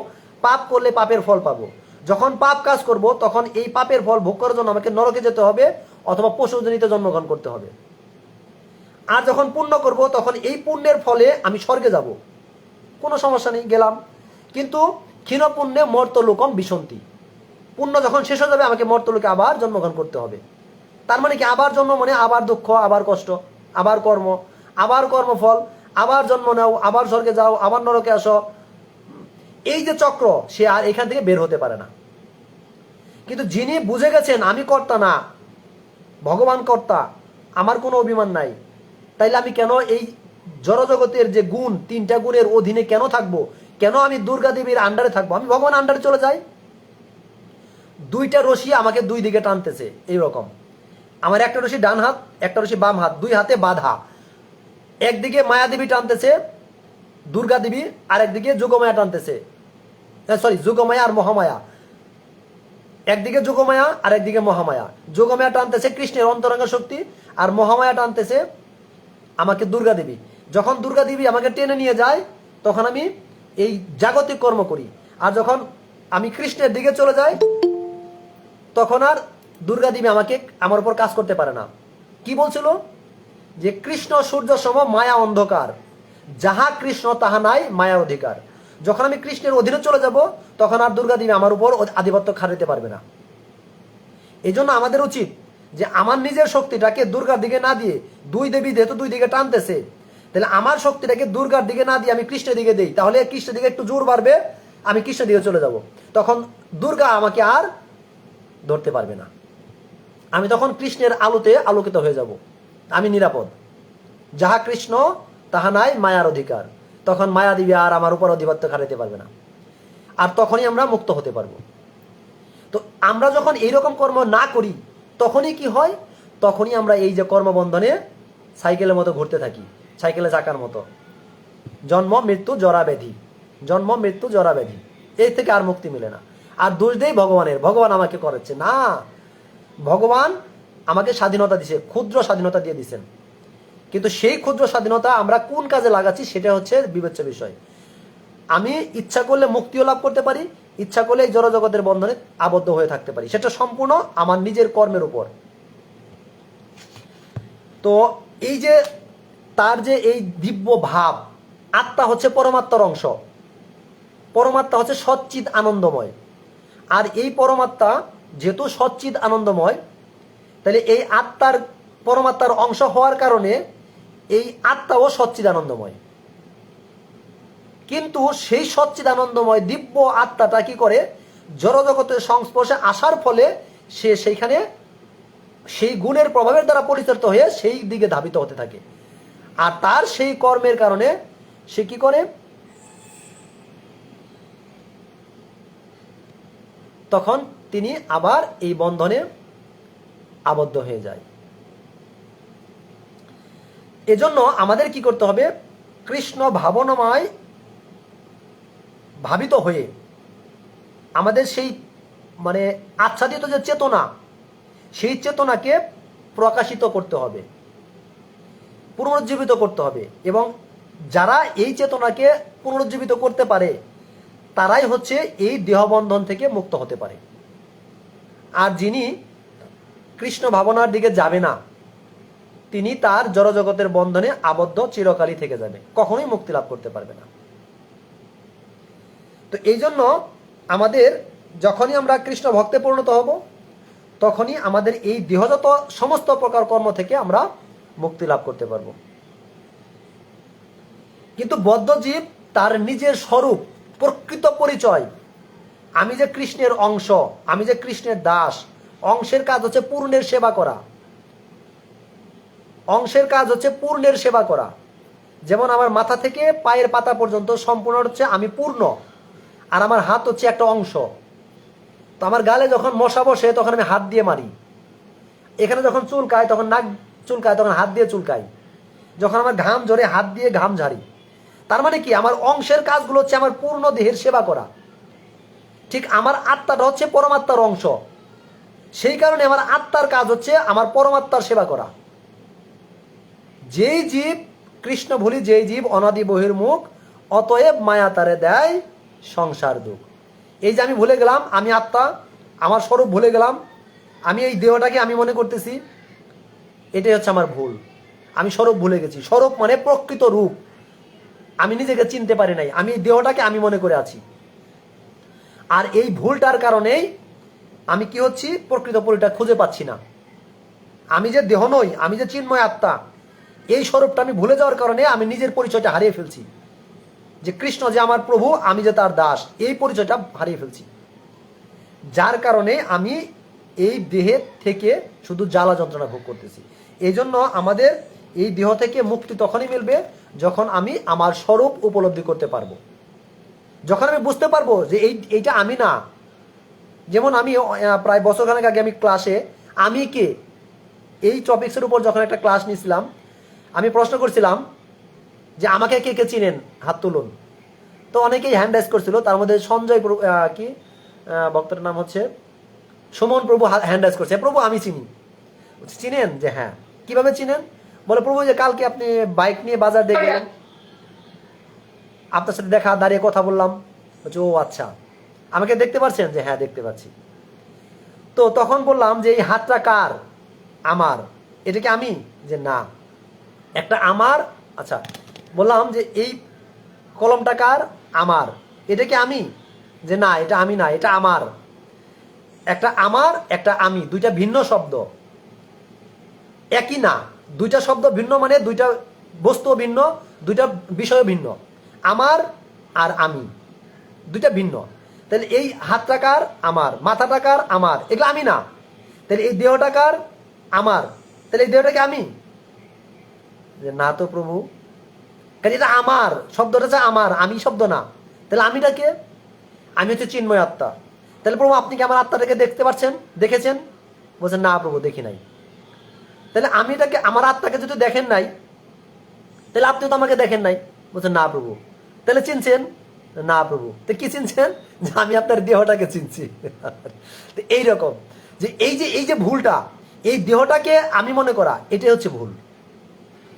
পাপ করলে পাপের ফল পাবো। যখন পাপ কাজ করব, তখন এই পাপের ফল ভোগ করার জন্য আমাকে নরকে যেতে হবে অথবা পশুজনিতে জন্মগ্রহণ করতে হবে। আর যখন পুণ্য করব, তখন এই পুণ্যের ফলে আমি স্বর্গে যাব, কোনো সমস্যা নেই, গেলাম। কিন্তু ক্ষীণ পুণ্যে মর্তলোকম বিশন্তি, পুণ্য যখন শেষ হয়ে যাবে, আমাকে মর্তলোকে আবার জন্মগ্রহণ করতে হবে। তার মানে কি? আবার জন্ম মানে আবার দুঃখ, আবার কষ্ট, আবার কর্ম, আবার কর্মফল, আবার জন্ম নাও, আবার স্বর্গে যাও, আবার নরকে আসো। এই যে চক্র, সে আর এখান থেকে বের হতে পারে না। কিন্তু যিনি বুঝে গেছেন আমি কর্তা না, ভগবান কর্তা, আমার কোনো অভিমান নাই, তাইলে আমি কেন এই জড়জগতের যে গুণ, 3টা গুণের অধীনে কেন থাকবো? কেন আমি দুর্গা দেবীর আন্ডারে থাকবো? আমি ভগবান আন্ডারে চলে যাই। 2টা রশি আমাকে 2 দিকে টানতেছে, এইরকম। আমার একটা রশি ডান হাত, একটা রশি বাম হাত, 2 হাতে বাঁধা। একদিকে মায়া দেবী টানতেছে দুর্গা দেবী, আর একদিকে যোগমায়া টানতেছে, সরি যোগমায়া আর মহামায়া। একদিকে যোগমায়া আর একদিকে মহামায়া। যোগমায়া টানতেছে কৃষ্ণের অন্তরঙ্গ শক্তি, আর মহামায়া টানতেছে আমাকে দুর্গা দেবী। যখন দুর্গা দেবী আমাকে টেনে নিয়ে যায়, তখন আমি এই জাগতিক কর্ম করি। আর যখন আমি কৃষ্ণের দিকে চলে যাই, তখন আর দুর্গা দেবী আমাকে আমার উপর কাজ করতে পারে না। কি বলছিল? যে কৃষ্ণ সূর্য সম মায়া অন্ধকার, যাহা কৃষ্ণ তাহা নাই মায়ার অধিকার। যখন আমি কৃষ্ণের অধীনে চলে যাব, তখন আর দুর্গা দেবী আমার উপর আধিপত্য খাটাতে পারবে না। এই জন্য আমাদের উচিত যে আমার নিজের শক্তিটাকে দুর্গার দিকে না দিয়ে, 2 দেবী যেহেতু 2 দিকে টানতেছে, তাহলে আমার শক্তিটাকে দুর্গার দিকে না দিয়ে আমি কৃষ্ণের দিকে দিই, তাহলে কৃষ্ণের দিকে একটু জোর বাড়বে, আমি কৃষ্ণের দিকে চলে যাব। তখন দুর্গা আমাকে আর ধরতে পারবে না। আমি তখন কৃষ্ণের আলোতে আলোকিত হয়ে যাব, আমি নিরাপদ। যাহা কৃষ্ণ তাহা নাই মায়ার অধিকার। তখন মায়া দিবে আর আমার উপর আধিপত্য খাটাইতে পারবে না, আর তখনই আমরা মুক্ত হতে পারবো। তো আমরা যখন এইরকম কর্ম না করি তখনই কি হয়, তখনই আমরা এই যে কর্মবন্ধনে সাইকেলের মতো ঘুরতে থাকি, সাইকেলে চাকার মতো, জন্ম মৃত্যু জরা ব্যাধি, জন্ম মৃত্যু জরা ব্যাধি, এই থেকে আর মুক্তি মিলে না। আর দোষ দেই ভগবানের, ভগবান আমাকে করেছে না, ভগবান আমাকে স্বাধীনতা দিছে, ক্ষুদ্র স্বাধীনতা দিয়ে দিছেন, কিন্তু সেই ক্ষুদ্র স্বাধীনতা আমরা কোন কাজে লাগাচ্ছি সেটা হচ্ছে বিবেচ্য বিষয়। আমি ইচ্ছা করলে মুক্তিও লাভ করতে পারি, ইচ্ছা করলে এই জড়জগতের বন্ধনে আবদ্ধ হয়ে থাকতে পারি, সেটা সম্পূর্ণ আমার নিজের কর্মের উপর। তো এই যে তার যে এই দিব্য ভাব, আত্মা হচ্ছে পরমাত্মার অংশ, পরমাত্মা হচ্ছে সচ্চিদ আনন্দময়। আর এই পরমাত্মা যেহেতু সচ্চিদ আনন্দময়, তাহলে এই আত্মার পরমাত্মার অংশ হওয়ার কারণে এই আত্মাও সচ্চিদ আনন্দময়। কিন্তু সেই সচ্চিদ আনন্দময় দিব্য আত্মাটা কি করে, জড়জগতের সংস্পর্শে আসার ফলে সে সেইখানে সেই গুণের প্রভাবের দ্বারা পরিচালিত হয়ে সেই দিকে ধাবিত হতে থাকে। আর তার সেই কর্মের কারণে সে কি করে, তখন তিনি আবার এই বন্ধনে আবদ্ধ হয়ে যায়। এজন্য আমাদের কি করতে হবে, কৃষ্ণ ভাবনাময় ভাবিত হয়ে আমাদের সেই মানে আচ্ছাদিত যে চেতনা, সেই চেতনাকে প্রকাশিত করতে হবে, পুনরুজ্জীবিত করতে হবে। এবং যারা এই চেতনাকে পুনরুজ্জীবিত করতে পারে তারাই হচ্ছে এই দেহবন্ধন থেকে মুক্ত হতে পারে। আর যিনি কৃষ্ণ ভাবনার দিকে যাবে না, তিনি তার জড়জগতের বন্ধনে আবদ্ধ চিরকালই থেকে যাবে, কখনোই মুক্তি লাভ করতে পারবে না। তো এই জন্য আমাদের যখনই আমরা কৃষ্ণ ভক্তে পরিণত হব, তখনই আমাদের এই দেহজাত সমস্ত প্রকার কর্ম থেকে আমরা মুক্তি লাভ করতে পারব। কিন্তু বদ্ধজীব তার নিজের স্বরূপ, প্রকৃত পরিচয়, আমি যে কৃষ্ণের অংশ, আমি যে কৃষ্ণের দাস, অংশের কাজ হচ্ছে পূর্ণের সেবা করা, অংশের কাজ হচ্ছে পূর্ণের সেবা করা। যেমন আমার মাথা থেকে পায়ের পাতা পর্যন্ত সম্পূর্ণ হচ্ছে আমি পূর্ণ, আর আমার হাত হচ্ছে একটা অংশ। তো আমার গালে যখন মশা বসে তখন আমি হাত দিয়ে মারি, এখানে যখন চুলকায় তখন নাক চুলকায় তখন হাত দিয়ে চুলকাই, যখন আমার ঘাম ঝরে হাত দিয়ে ঘাম ঝাড়ি। তার মানে কি, আমার অংশের কাজগুলো হচ্ছে আমার পূর্ণ দেহের সেবা করা। ঠিক আমার আত্মাটা হচ্ছে পরমাত্মার অংশ, সেই কারণে আমার আত্মার কাজ হচ্ছে আমার পরমাত্মার সেবা করা। যেই জীব কৃষ্ণ ভুলি, যেই জীব অনাদি বহির্মুখ, অতএব মায়া তারে দেয় সংসার দুঃখ। এই যে আমি ভুলে গেলাম আমি আত্মা, আমার স্বরূপ ভুলে গেলাম, আমি এই দেহটাকে আমি মনে করতেছি, এটাই হচ্ছে আমার ভুল। আমি স্বরূপ ভুলে গেছি, স্বরূপ মানে প্রকৃত রূপ, আমি নিজেকে চিনতে পারি নাই, আমি এই দেহটাকে আমি মনে করে আছি। আর এই ভুলটার কারণেই আমি কি হচ্ছি, প্রকৃত পরিটা খুঁজে পাচ্ছি না। আমি যে দেহ নই, আমি যে চিন্ময় আত্মা, এই স্বরূপটা আমি ভুলে যাওয়ার কারণে আমি নিজের পরিচয়টা হারিয়ে ফেলছি, যে কৃষ্ণ যে আমার প্রভু, আমি যে তার দাস, এই পরিচয়টা হারিয়ে ফেলছি। যার কারণে আমি এই দেহের থেকে শুধু জ্বালা যন্ত্রণা ভোগ করতেছি। এই জন্য আমাদের এই দেহ থেকে মুক্তি তখনই মিলবে যখন আমি আমার স্বরূপ উপলব্ধি করতে পারবো, যখন আমি বুঝতে পারবো যে এইটা আমি না। যেমন আমি প্রায় বছরখানেক আগে আমি ক্লাসে আমি কে এই টপিক্সের উপর যখন একটা ক্লাস নিয়েছিলাম, আমি প্রশ্ন করছিলাম যে আমাকে কে কে চিনেন, হাত তুলুন। তো অনেকেই হ্যান্ড রাইজ করছিল, তার মধ্যে সঞ্জয় কি বক্তার নাম হচ্ছে সুমন প্রভু হ্যান্ড রাইজ করছে, প্রভু আমি চিনি। চিনেন? যে হ্যাঁ। কিভাবে চিনেন? বলে প্রভু যে কালকে আপনি বাইক নিয়ে বাজার দিয়ে গেলেন, আপনার সাথে দেখা, দাঁড়িয়ে কথা বললাম। বলছে ও আচ্ছা, আমাকে দেখতে পাচ্ছেন? যে হ্যাঁ দেখতে পাচ্ছি। তো তখন বললাম যে এই হাতটা কার? আমার। এটা কি আমি? যে না, একটা আমার। আচ্ছা, বললাম যে এই কলমটা কার? আমার। এটা কি আমি? যে না, এটা আমি না, এটা আমার। একটা আমার, একটা আমি, দুইটা ভিন্ন শব্দ, একই না। দুইটা শব্দ ভিন্ন মানে দুইটা বস্তু ভিন্ন, দুইটা বিষয় ভিন্ন। আমার আর আমি দুইটা ভিন্ন। তাহলে এই হাতটা কার? আমার। মাথাটা কার? আমার। এগুলো আমি না। তাহলে এই দেহটা কার? আমার। তাহলে এই দেহটাকে আমি? যে না তো প্রভু, কারণ এটা আমার শব্দটা হচ্ছে আমার, আমি শব্দ না। তাহলে আমিটাকে, আমি হচ্ছে চিন্ময় আত্মা। তাহলে প্রভু আপনি কি আমার আত্মাটাকে দেখতে পাচ্ছেন, দেখেছেন? বলছেন না প্রভু দেখি নাই। তাহলে আমি এটাকে, আমার আত্মাকে যদি দেখেন নাই, তাহলে আপনি তো আমাকে দেখেন নাই। বলছেন না প্রভু। তাহলে চিনছেন? না প্রভু। তো কি চিনছেন? যে আমি আপনার দেহটাকে চিনছি। তো এইরকম যে এই যে ভুলটা, এই দেহটাকে আমি মনে করা, এটাই হচ্ছে ভুল।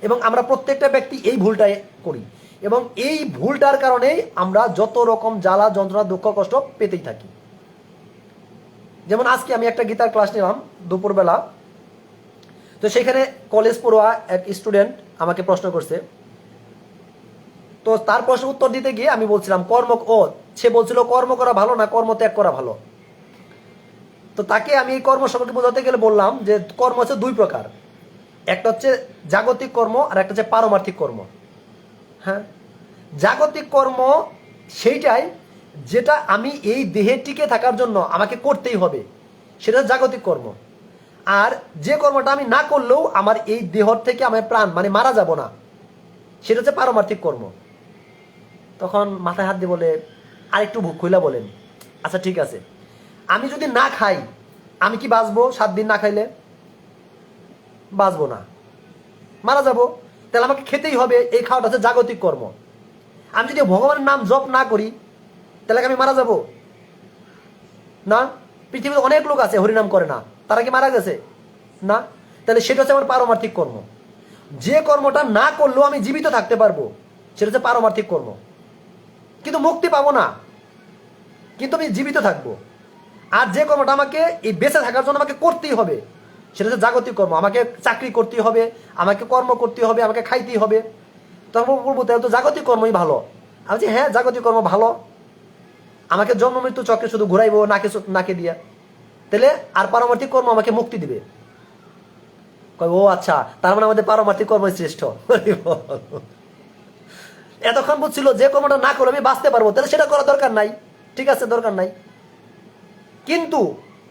এবং আমরা প্রত্যেকটা ব্যক্তি এই ভুলটাই করি, এবং এই ভুলটার কারণেই আমরা যত রকম জ্বালা যন্ত্রণা দুঃখ কষ্ট পেতেই থাকি। যেমন আজকে আমি একটা গীতার ক্লাস নিলাম দুপুরবেলা, তো সেখানে কলেজ পড়ুয়া এক স্টুডেন্ট আমাকে প্রশ্ন করছে। তো তার প্রশ্ন উত্তর দিতে গিয়ে আমি বলছিলাম সে বলছিল কর্ম করা ভালো না কর্ম ত্যাগ করা ভালো। তো তাকে আমি এই কর্ম সম্পর্কে বোঝাতে গেলে বললাম যে কর্ম হচ্ছে দুই প্রকার, একটা হচ্ছে জাগতিক কর্ম আর একটা হচ্ছে পারমার্থিক কর্ম। হ্যাঁ, জাগতিক কর্ম সেইটাই যেটা আমি এই দেহে টিকে থাকার জন্য আমাকে করতেই হবে, সেটা জাগতিক কর্ম। আর যে কর্মটা আমি না করলেও আমার এই দেহ থেকে আমার প্রাণ মানে মারা যাব না, সেটা হচ্ছে পারমার্থিক কর্ম। তখন মাথায় হাত দিয়ে বলে, আরেকটু বুক খুইলা বলেন, আচ্ছা ঠিক আছে, আমি যদি না খাই আমি কি বাঁচবো? 7 দিন না খাইলে বাঁচবো না, মারা যাব। তাহলে আমাকে খেতেই হবে, এই খাওয়াটা হচ্ছে জাগতিক কর্ম। আমি যদি ভগবানের নাম জপ না করি তাহলে কি আমি মারা যাব? না। পৃথিবীতে অনেক লোক আছে হরিনাম করে না, তারা কি মারা গেছে? না। তাহলে সেটা হচ্ছে আমার পারমার্থিক কর্ম। যে কর্মটা না করলেও আমি জীবিত থাকতে পারবো, সেটা হচ্ছে পারমার্থিক কর্ম। কিন্তু মুক্তি পাবো না, কিন্তু আমি জীবিত থাকবো। আর যে কর্মটা আমাকে এই বেঁচে থাকার জন্য আমাকে করতেই হবে, সেটা হচ্ছে জাগতিক কর্ম। আমাকে চাকরি করতেই হবে, আমাকে কর্ম করতেই হবে, আমাকে খাইতেই হবে। তখন বলবো তাহলে তো জাগতিক কর্মই ভালো। আমি বলছি হ্যাঁ, জাগতিক কর্ম ভালো, আমাকে জন্ম মৃত্যু চক্রে শুধু ঘুরাইবো নাকে দিয়া। তাহলে আর পারমার্থিক কর্ম আমাকে মুক্তি দিবে। ও আচ্ছা, তার মানে আমাদের পারমার্থিক কর্মই শ্রেষ্ঠ। এতক্ষণ বুঝছিল যে কর্মটা না করে আমি বাঁচতে পারবো, তাহলে সেটা করার দরকার নাই। ঠিক আছে, দরকার নাই। কিন্তু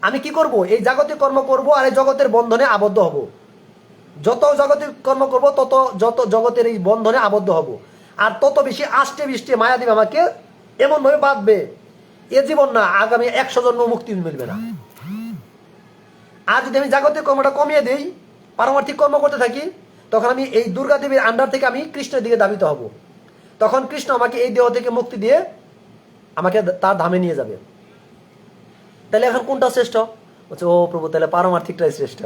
আমি কি করব? এই জাগতিক কর্ম করব আর এই জগতের বন্ধনে আবদ্ধ হব। যত জাগতিক কর্ম করব যত জগতের এই বন্ধনে আবদ্ধ হব, আর তত বেশি আষ্টে বৃষ্টি মায়া দিবে আমাকে, এমন ভাবে বাঁধবে এ জীবন না, আগামী 100 জন্ম মুক্তি মিলবে না। আর যদি আমি জাগতিক কর্মটা কমিয়ে দিই, পারমার্থিক কর্ম করতে থাকি, তখন আমি এই দুর্গা দেবীর আন্ডার থেকে আমি কৃষ্ণের দিকে ধাবিত হব। তখন কৃষ্ণ আমাকে এই দেহ থেকে মুক্তি দিয়ে আমাকে তার ধামে নিয়ে যাবে। তাহলে এখন কোনটা শ্রেষ্ঠ? বলছে ও প্রভু, তাহলে পারমার্থিকটাই শ্রেষ্ঠ।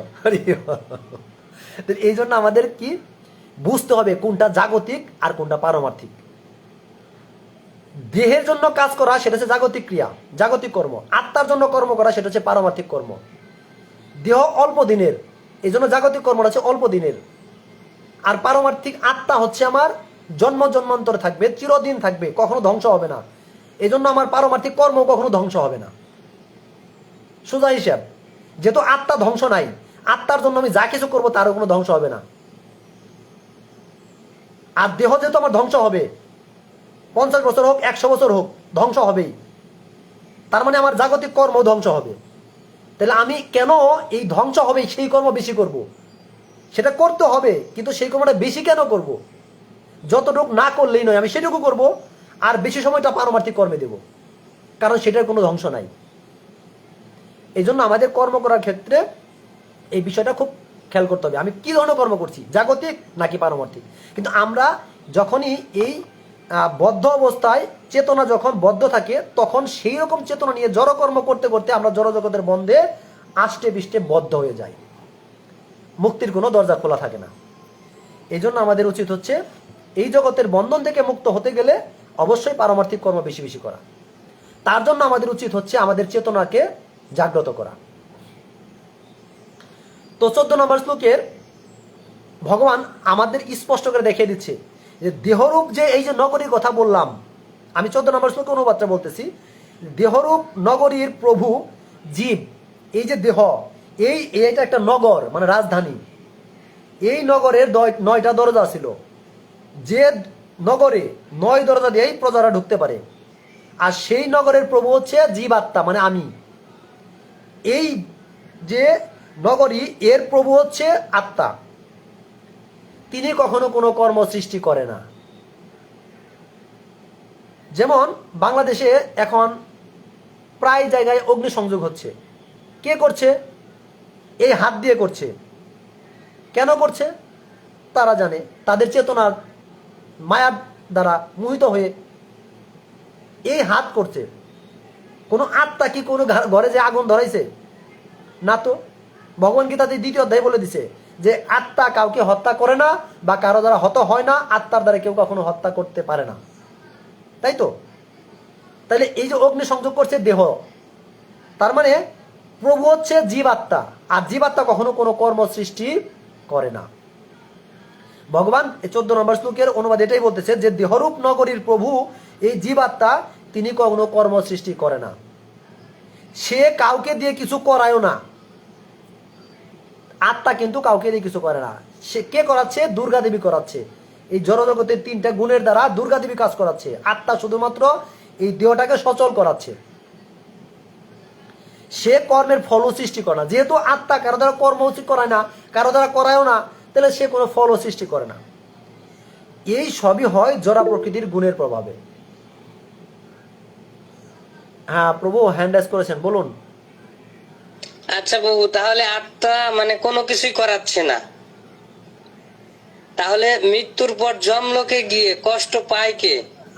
এই জন্য আমাদের কি বুঝতে হবে কোনটা জাগতিক আর কোনটা পারমার্থিক। দেহের জন্য কাজ করা সেটা হচ্ছে জাগতিক ক্রিয়া, জাগতিক কর্ম। আত্মার জন্য কর্ম করা সেটা হচ্ছে পারমার্থিক কর্ম। দেহ অল্প দিনের, এই জন্য জাগতিক কর্মটা হচ্ছে অল্প দিনের। আর পারমার্থিক আত্মা হচ্ছে আমার জন্ম জন্মান্তরে থাকবে, চিরদিন থাকবে, কখনো ধ্বংস হবে না। এই জন্য আমার পারমার্থিক কর্ম কখনো ধ্বংস হবে না। সোজা হিসাব, যেহেতু আত্মা ধ্বংস নাই, আত্মার জন্য আমি যা কিছু করবো তারও কোনো ধ্বংস হবে না। আর দেহ যেহেতু আমার ধ্বংস হবে, 50 বছর হোক 100 বছর হোক, ধ্বংস হবেই। তার মানে আমার জাগতিক কর্ম ধ্বংস হবে। তাহলে আমি কেন এই ধ্বংস হবে সেই কর্ম বেশি করব? সেটা করতে হবে, কিন্তু সেই কর্মটা বেশি কেন করব? যতটুকু না করলেই নয়, আমি সেটুকু করব, আর বেশি সময়টা পারমার্থিক কর্মে দেব, কারণ সেটার কোনো ধ্বংস নাই। এই জন্য আমাদের কর্ম করার ক্ষেত্রে এই বিষয়টা খুব খেয়াল করতে হবে, আমি কি ধরনের কর্ম করছি, জাগতিক নাকি পারমার্থিক। কিন্তু আমরা যখনই এই বদ্ধ অবস্থায়, চেতনা যখন বদ্ধ থাকে, তখন সেই রকম চেতনা নিয়ে জড়কর্ম করতে করতে আমরা জড়জগতের বন্ধে আষ্টে বিষ্টে বদ্ধ হয়ে যাই, মুক্তির কোনো দরজা খোলা থাকে না। এই জন্য আমাদের উচিত হচ্ছে এই জগতের বন্ধন থেকে মুক্ত হতে গেলে অবশ্যই পারমার্থিক কর্ম বেশি বেশি করা। তার জন্য আমাদের উচিত হচ্ছে আমাদের চেতনাকে জাগ্রত করা। তো 14 নম্বর শ্লোকের ভগবান আমাদের স্পষ্ট করে দেখিয়ে দিচ্ছে যে দেহরূপ যে এই যে নগরীর কথা বললাম, আমি 14 নম্বর শ্লোকে অনুবাদটা বলতেছি। দেহরূপ নগরীর প্রভু জীব, এই যে দেহ, এইটা একটা নগর মানে রাজধানী। এই নগরের 9টা দরজা ছিল, যে নগরে 9 দরজা দিয়েই প্রজারা ঢুকতে পারে। আর সেই নগরের প্রভু হচ্ছে জীবাত্মা মানে আমি। এই যে নগরী, এর প্রভু হচ্ছে আত্মা। তিনি কখনো কোনো কর্ম সৃষ্টি করে না। যেমন বাংলাদেশে এখন প্রায় জায়গায় অগ্নিসংযোগ হচ্ছে, কে করছে? এই হাত দিয়ে করছে। কেন করছে? তারা জানে, তাদের চেতনার মায়ার দ্বারা মোহিত হয়ে এই হাত করছে। কোনো আত্মা কি কোনো ঘরে যে আগুন ধরাইছে? না তো। ভগবান গীতাতে 2য় অধ্যায় বলে দিছে যে আত্মা কাউকে হত্যা করে না, বা কারো দ্বারা হত হয় না, আত্মার দ্বারা কেউ কখনো হত্যা করতে পারে না, তাই তো? তাহলে এই যে অগ্নি সংযোগ করছে দেহ, তার মানে প্রভু হচ্ছে জীবাত্মা, আর জীবাত্মা কখনো কোনো কর্ম সৃষ্টি করে না। ভগবান 14 নম্বর শ্লোকের অনুবাদ এটাই বলতেছে যে দেহরূপ নগরীর প্রভু এই জীবাত্মা, তিনি কখনো কর্ম সৃষ্টি করে না, সে কাউকে দিয়ে কিছু করায়ও না। আত্মা কিন্তু কাউকে দিয়ে কিছু করে না। সে কে করাচ্ছে? দুর্গা দেবী করাচ্ছে। এই জড়জগতের 3টা গুণের দ্বারা দুর্গা দেবী কাজ করাচ্ছে। আত্মা শুধুমাত্র এই দেহটাকে সচল করাচ্ছে, সে কর্মের ফলও সৃষ্টি করে না। যেহেতু আত্মা কারো দ্বারা কর্ম করায় না, কারো দ্বারা করায়ও না, তাহলে সে কোনো ফলও সৃষ্টি করে না। এই সবই হয় জড় প্রকৃতির গুণের প্রভাবে। হ্যাঁ প্রভু হ্যান্ড রাইজ করেছেন, বলুন। আচ্ছা প্রভু, তাহলে আত্মা মানে কোনো কিছুই করাচ্ছে না, তাহলে মৃত্যুর পর যমলোকে গিয়ে কষ্ট পায় কে?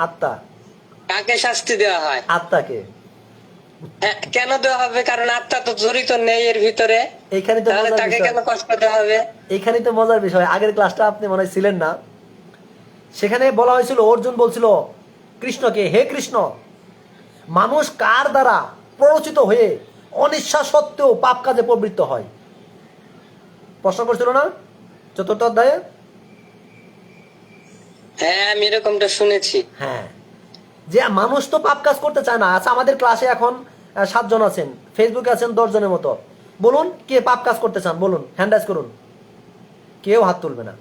আত্মা। কাকে শাস্তি দেওয়া হয়? আত্মাকে। হ্যাঁ, কেন দেওয়া হবে? কারণ আত্মা তো জড়িত নেই এর ভিতরে, এইখানে তো তাহলে মজার তাকে বিষয়, কেন কষ্ট দেওয়া হবে? এইখানে তো মজার বিষয়। আগের ক্লাসটা আপনি মনে হয় ছিলেন না, সেখানে বলা হয়েছিল, অর্জুন বলছিল কৃষ্ণকে, হে কৃষ্ণ, মানুষ কার দ্বারা প্ররোচিত হয়ে অনিচ্ছা সত্ত্বেও পাপ কাজে প্রবৃত্ত হয়? প্রশ্ন করছিল না 4th অধ্যায়ে? হ্যাঁ, আমি এরকমটা শুনেছি। হ্যাঁ, যে মানুষ তো পাপ কাজ করতে চায় না। আচ্ছা, আমাদের ক্লাসে এখন 7 জন আছেন, ফেসবুকে আছেন 10 জনের মতো। বলুন কে পাপ কাজ করতে চান? বলুন, হ্যান্ড রাইজ করুন। কেউ হাত তুলবে না,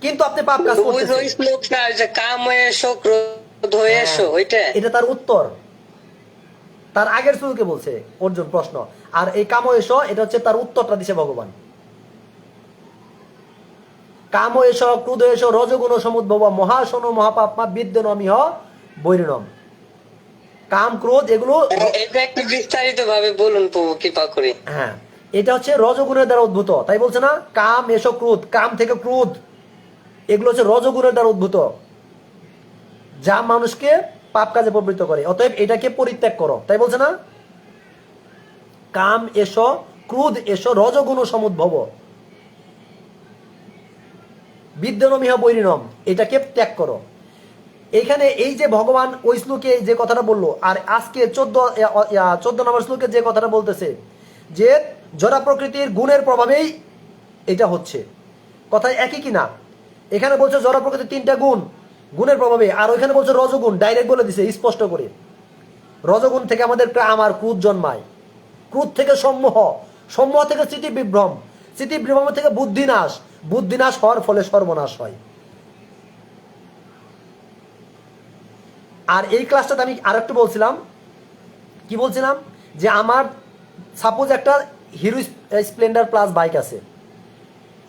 কিন্তু আপনি পাপ কাজ ওই করতেছেন। ওই শ্লোকটা যে কাম হয়ে এসো, ক্রোধ হয়ে এসো, ওইটা? এটা তার উত্তর, তার আগের শ্লোকে বলছে অর্জুন প্রশ্ন, আর এই কাম এসো এটা হচ্ছে তার উত্তরটা দিছে ভগবান। কাম এসো, ক্রোধ এসো, রজগুণ সমুদ্ভব, মহাশন মহাপাপমা বিদ্যনমিহ বৈরিণম। কাম ক্রোধ এগুলো, এটা একটু বিস্তারিত ভাবে বলুন প্রভু, কৃপা করে। হ্যাঁ, এটা হচ্ছে রজগুণের দ্বারা উদ্ভূত। তাই বলছে না, কাম এসো ক্রোধ, কাম থেকে ক্রোধ, এগুলো হচ্ছে রজগুণের দ্বারা উদ্ভূত, যা মানুষকে পাপ কাজে প্রবৃত্ত করে। অতএব এটাকে পরিত্যাগ করো। তাই বলছে না, কাম এসো, ক্রোধ এসো, রজগুণ সমুদ্ভব, বিদ্যনমিহ বৈরিণম, এটাকে ত্যাগ করো। এইখানে এই যে ভগবান ওই শ্লোকে যে কথাটা বললো, আর আজকে 14 নম্বর শ্লোকে যে কথাটা বলতেছে যে জড় প্রকৃতির গুণের প্রভাবেই এটা হচ্ছে, কথা একই কিনা? এখানে বলছে জড় প্রকৃতির 3টা গুণ, গুণের প্রভাবে, আর ওইখানে বলছে রজগুণ, ডাইরেক্ট বলে দিছে স্পষ্ট করে। রজগুণ থেকে আমাদের আমার ক্রোধ জন্মায়, ক্রোধ থেকে সম্মোহ, সম্মোহ থেকে স্মৃতি বিভ্রম, স্মৃতি বিভ্রম থেকে বুদ্ধিনাশ, বুদ্ধিনাশ হওয়ার ফলে সর্বনাশ হয়। আর এই ক্লাসটাতে আমি আরেকটু বলছিলাম, কি বলছিলাম, যে আমার সাপোজ একটা হিরো স্প্লেন্ডার প্লাস বাইক আছে,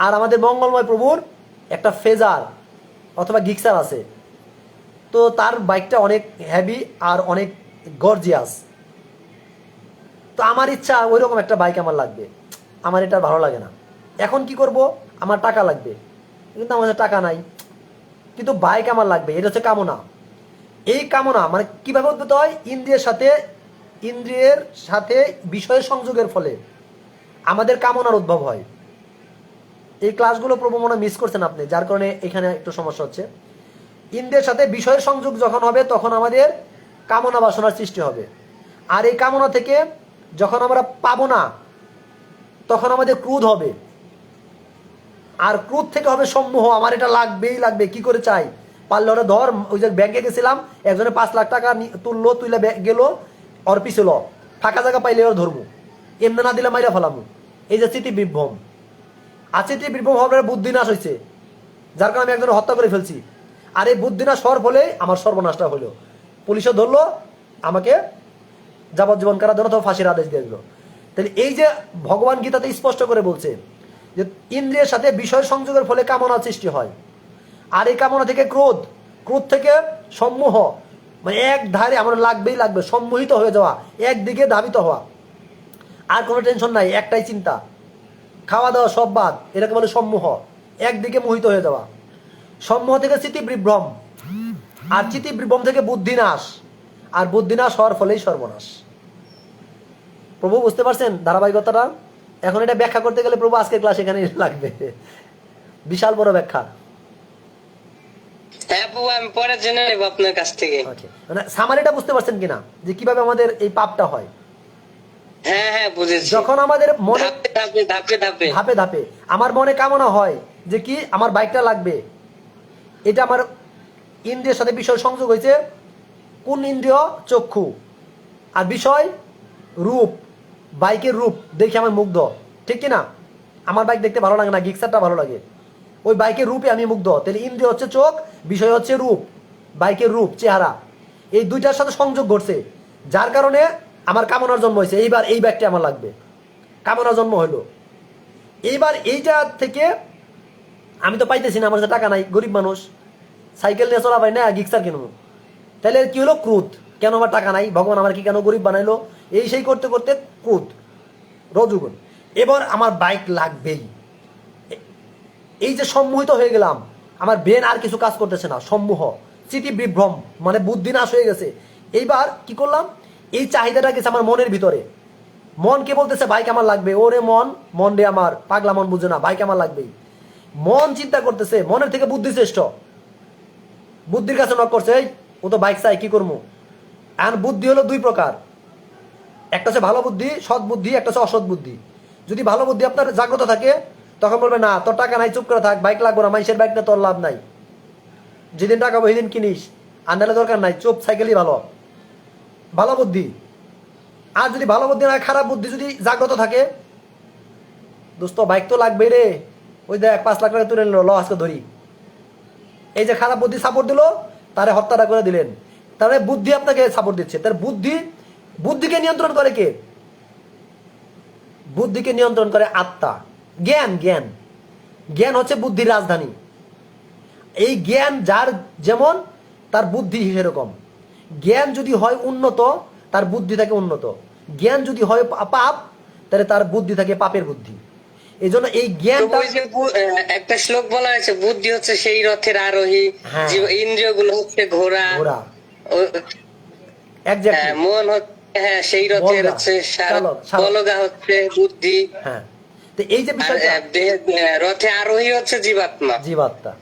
আর আমাদের মঙ্গলময় প্রভুর একটা ফেজার অথবা গিক্সার আছে, তো তার বাইকটা অনেক হেভি আর অনেক গর্জিয়াস। তো আমার ইচ্ছা ওইরকম একটা বাইক আমার লাগবে, আমার এটা ভালো লাগে না। এখন কি করব, আমার টাকা লাগবে, কিন্তু আমার কাছে টাকা নাই, কিন্তু বাইক আমার লাগবে। এটা হচ্ছে কামনা। এই কামনা মানে কিভাবে উদ্ভূত হয়? ইন্দ্রিয়ের সাথে বিষয়ের সংযোগের ফলে আমাদের কামনার উদ্ভব হয়। এই ক্লাসগুলো প্রভু মনে মিস করছেন আপনি, যার কারণে এখানে একটু সমস্যা হচ্ছে। ইন্দ্রিয়ের সাথে বিষয়ের সংযোগ যখন হবে, তখন আমাদের কামনা বাসনার সৃষ্টি হবে, আর এই কামনা থেকে যখন আমরা পাবো না, তখন আমাদের ক্রোধ হবে, আর ক্রোধ থেকে হবে সম্মোহ, আমার এটা লাগবেই লাগবে, কি করে চাই, পারলে ওরা ধর। ওই যে ব্যাংকে গেছিলাম, একজনে 5 লাখ টাকা তুললো, তুইলে গেল, ওর পিছিল ফাঁকা জায়গা পাইলে ওর ধরবো, এমনি না দিলে মাইরা ফেলামু। এই যে স্মৃতি বিভ্রম, আর স্মৃতি বিভ্রম হওয়ার বুদ্ধিনাশ হয়েছে, যার কারণে আমি একজনে হত্যা করে ফেলছি। আর এই বুদ্ধিনাশ হওয়ার ফলে আমার সর্বনাশটা হলো, পুলিশও ধরলো, আমাকে যাবজ্জীবন কারাদণ্ড অথবা ফাঁসির আদেশ দিয়ে দিল। তাহলে এই যে ভগবান গীতাতে স্পষ্ট করে বলছে যে ইন্দ্রিয়ের সাথে বিষয় সংযোগের ফলে কামনা সৃষ্টি হয়। আর এই কামনা থেকে ক্রোধ, ক্রোধ থেকে সম্মোহ, মানে এক ধারে আমার লাগবেই লাগবে, সম্মোহিত হয়ে যাওয়া, একদিকে ধাবিত হওয়া, আর কোনো টেনশন নাই, একটাই চিন্তা, খাওয়া দাওয়া সব বাদ, এটাকে বলে সম্মোহ, একদিকে মোহিত হয়ে যাওয়া। সম্মোহ থেকে চিতিবিভ্রম, আর চিতিবিভ্রম থেকে বুদ্ধিনাশ, আর বুদ্ধিনাশ হওয়ার ফলেই সর্বনাশ। প্রভু বুঝতে পারছেন ধারাবাহিকতাটা? এখন এটা ব্যাখ্যা করতে গেলে প্রভু আজকের ক্লাস এখানে লাগবে, বিশাল বড় ব্যাখ্যা। হ্যাঁ প্রভু, আমি পরে জেনে নেব আপনার কাছ থেকে। মানে সামারিটা বুঝতে পারছেন কিনা যে কিভাবে আমাদের এই পাপটা হয়? হ্যাঁ হ্যাঁ বুঝেছি। যখন আমাদের মনে ধাপে ধাপে ধাপে ধাপে ধাপে ধাপে আমার মনে কামনা হয় যে কি আমার বাইকটা লাগবে, এটা আমার ইন্দ্রিয়ের সাথে বিষয় সংযোগ হয়েছে। কোন ইন্দ্রিয়? চক্ষু। আর বিষয় রূপ, বাইকের রূপ দেখে আমার মুগ্ধ, ঠিক কিনা? আমার বাইক দেখতে ভালো লাগে না, গিক্সারটা ভালো লাগে, ওই বাইকের রূপে আমি মুগ্ধ। তাহলে ইন্দ্রিয় হচ্ছে চোখ, বিষয় হচ্ছে রূপ, বাইকের রূপ, চেহারা, এই দুইটার সাথে সংযোগ ঘটছে, যার কারণে আমার কামনার জন্ম হয়েছে। এইবার এই বাইকটা আমার লাগবে, কামনার জন্ম হইলো। এইবার এইটা থেকে আমি তো পাইতেছি না, আমার কাছে টাকা নাই, গরিব মানুষ, সাইকেল নিয়ে চলা পাই না, গিক্সার কিনবো। তাহলে কি হলো? ক্রোধ। কেন আমার টাকা নাই, ভগবান আমার কি কেন গরিব বানাইলো, এই সেই করতে করতে ক্রোধ, রজোগুণ। এবার আমার বাইক লাগবেই, এই যে সম্মোহিত হয়ে গেলাম, আমার ব্রেন আর কিছু কাজ করতেছে না, সম্মোহ, স্মৃতি বিভ্রম, মানে বুদ্ধি নাশ হয়ে গেছে। এইবার কি করলাম? এই চাহিদাটা গেছে আমার মনের ভিতরে, মনকে বলতেছে বাইক আমার লাগবে। ওরে মন, মন রে আমার, পাগলা মন বুঝে না, বাইক আমার লাগবেই। মন চিন্তা করতেছে, মনের থেকে বুদ্ধি শ্রেষ্ঠ, বুদ্ধির কাছে নক করছে, এই ও তো বাইক চাই, কি করবো? এখন বুদ্ধি হলো দুই প্রকার, একটা হচ্ছে ভালো বুদ্ধি, সৎ বুদ্ধি, একটা হচ্ছে অসৎ বুদ্ধি। যদি ভালো বুদ্ধি আপনার জাগ্রত থাকে, তখন বলবে না তোর টাকা নাই, চুপ করে থাক, বাইক লাগবো না, মানুষের বাইক না, তোর লাভ নাই, যেদিন টাকা পাবো সেদিন কিনিস, আর নাহলে দরকার নাই, চুপ, সাইকেলই ভালো, ভালো বুদ্ধি। আর যদি ভালো বুদ্ধি না, খারাপ বুদ্ধি যদি জাগ্রত থাকে, দোস্ত বাইক তো লাগবেই রে, ওই দেখ 5 লাখ টাকা তুলে নিল, ল আজকে ধরি। এই যে খারাপ বুদ্ধি সাপোর্ট দিল, তারে হত্যাটা করে দিলেন। তাহলে বুদ্ধি আপনাকে সাপোর্ট দিচ্ছে। তার বুদ্ধিকে নিয়ন্ত্রণ করে কে? বুদ্ধিকে নিয়ন্ত্রণ করে আত্মা, জ্ঞান। জ্ঞান হচ্ছে বুদ্ধির রাজধানী। এই জ্ঞান যার যেমন, তার বুদ্ধি সেরকম। জ্ঞান যদি হয় উন্নত, তার বুদ্ধি থাকে উন্নত। জ্ঞান যদি হয় পাপ, তাহলে তার বুদ্ধি থাকে পাপের বুদ্ধি। এই জন্য এই জ্ঞানটা, একটা শ্লোক বলা হয়েছে, বুদ্ধি হচ্ছে সেই রথের আরোহী, ইন্দ্রিয় গুলো হচ্ছে ঘোড়া, মন হচ্ছে সেই রথের হচ্ছে বলগা হচ্ছে বুদ্ধি। হ্যাঁ, তো এই যে বিষয়টা, রথে আরোহী হচ্ছে জীবাত্মা।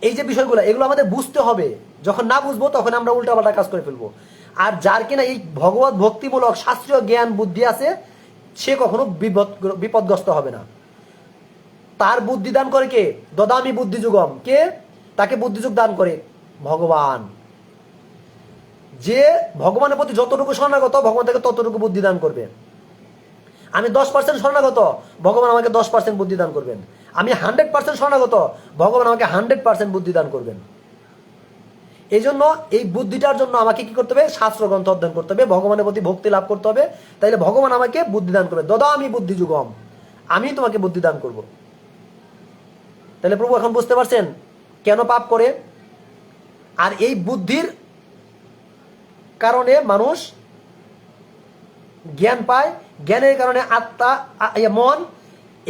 এই যে বিষয়গুলো, এগুলো আমাদের বুঝতে হবে। যখন না বুঝবো তখন আমরা উল্টাপাল্টা কাজ করে ফেলবো। আর যার কিনা এই ভগবত ভক্তিমূলক শাস্ত্রীয় জ্ঞান বুদ্ধি আছে, সে কখনো বিপদগ্রস্ত হবে না। তার বুদ্ধি দান করে কে? দদামি বুদ্ধি যুগম। কে তাকে বুদ্ধিযুগ দান করে? ভগবান। যে ভগবানের প্রতি যতটুকু শরণাগত, ভগবান তাকে ততটুকু বুদ্ধি দান করবে। আমি 10% শরণাগত, ভগবান আমাকে 10% বুদ্ধি দান করবেন। আমি 100% শরণাগত, ভগবান আমাকে 100% বুদ্ধি দান করবেন। এই জন্য এই বুদ্ধিটার জন্য আমাকে কি করতে হবে? শাস্ত্র গ্রন্থ অধ্যয়ন করতে হবে, ভগবানের প্রতি ভক্তি লাভ করতে হবে। তাইলে ভগবান আমাকে বুদ্ধি দান করবে। দদামি বুদ্ধি যুগম, আমি তোমাকে বুদ্ধি দান করব। তাহলে প্রভু এখন বুঝতে পারছেন কেন পাপ করে? আর এই বুদ্ধির কারণে মানুষ জ্ঞান পায়, জ্ঞানের কারণে আত্মা, মন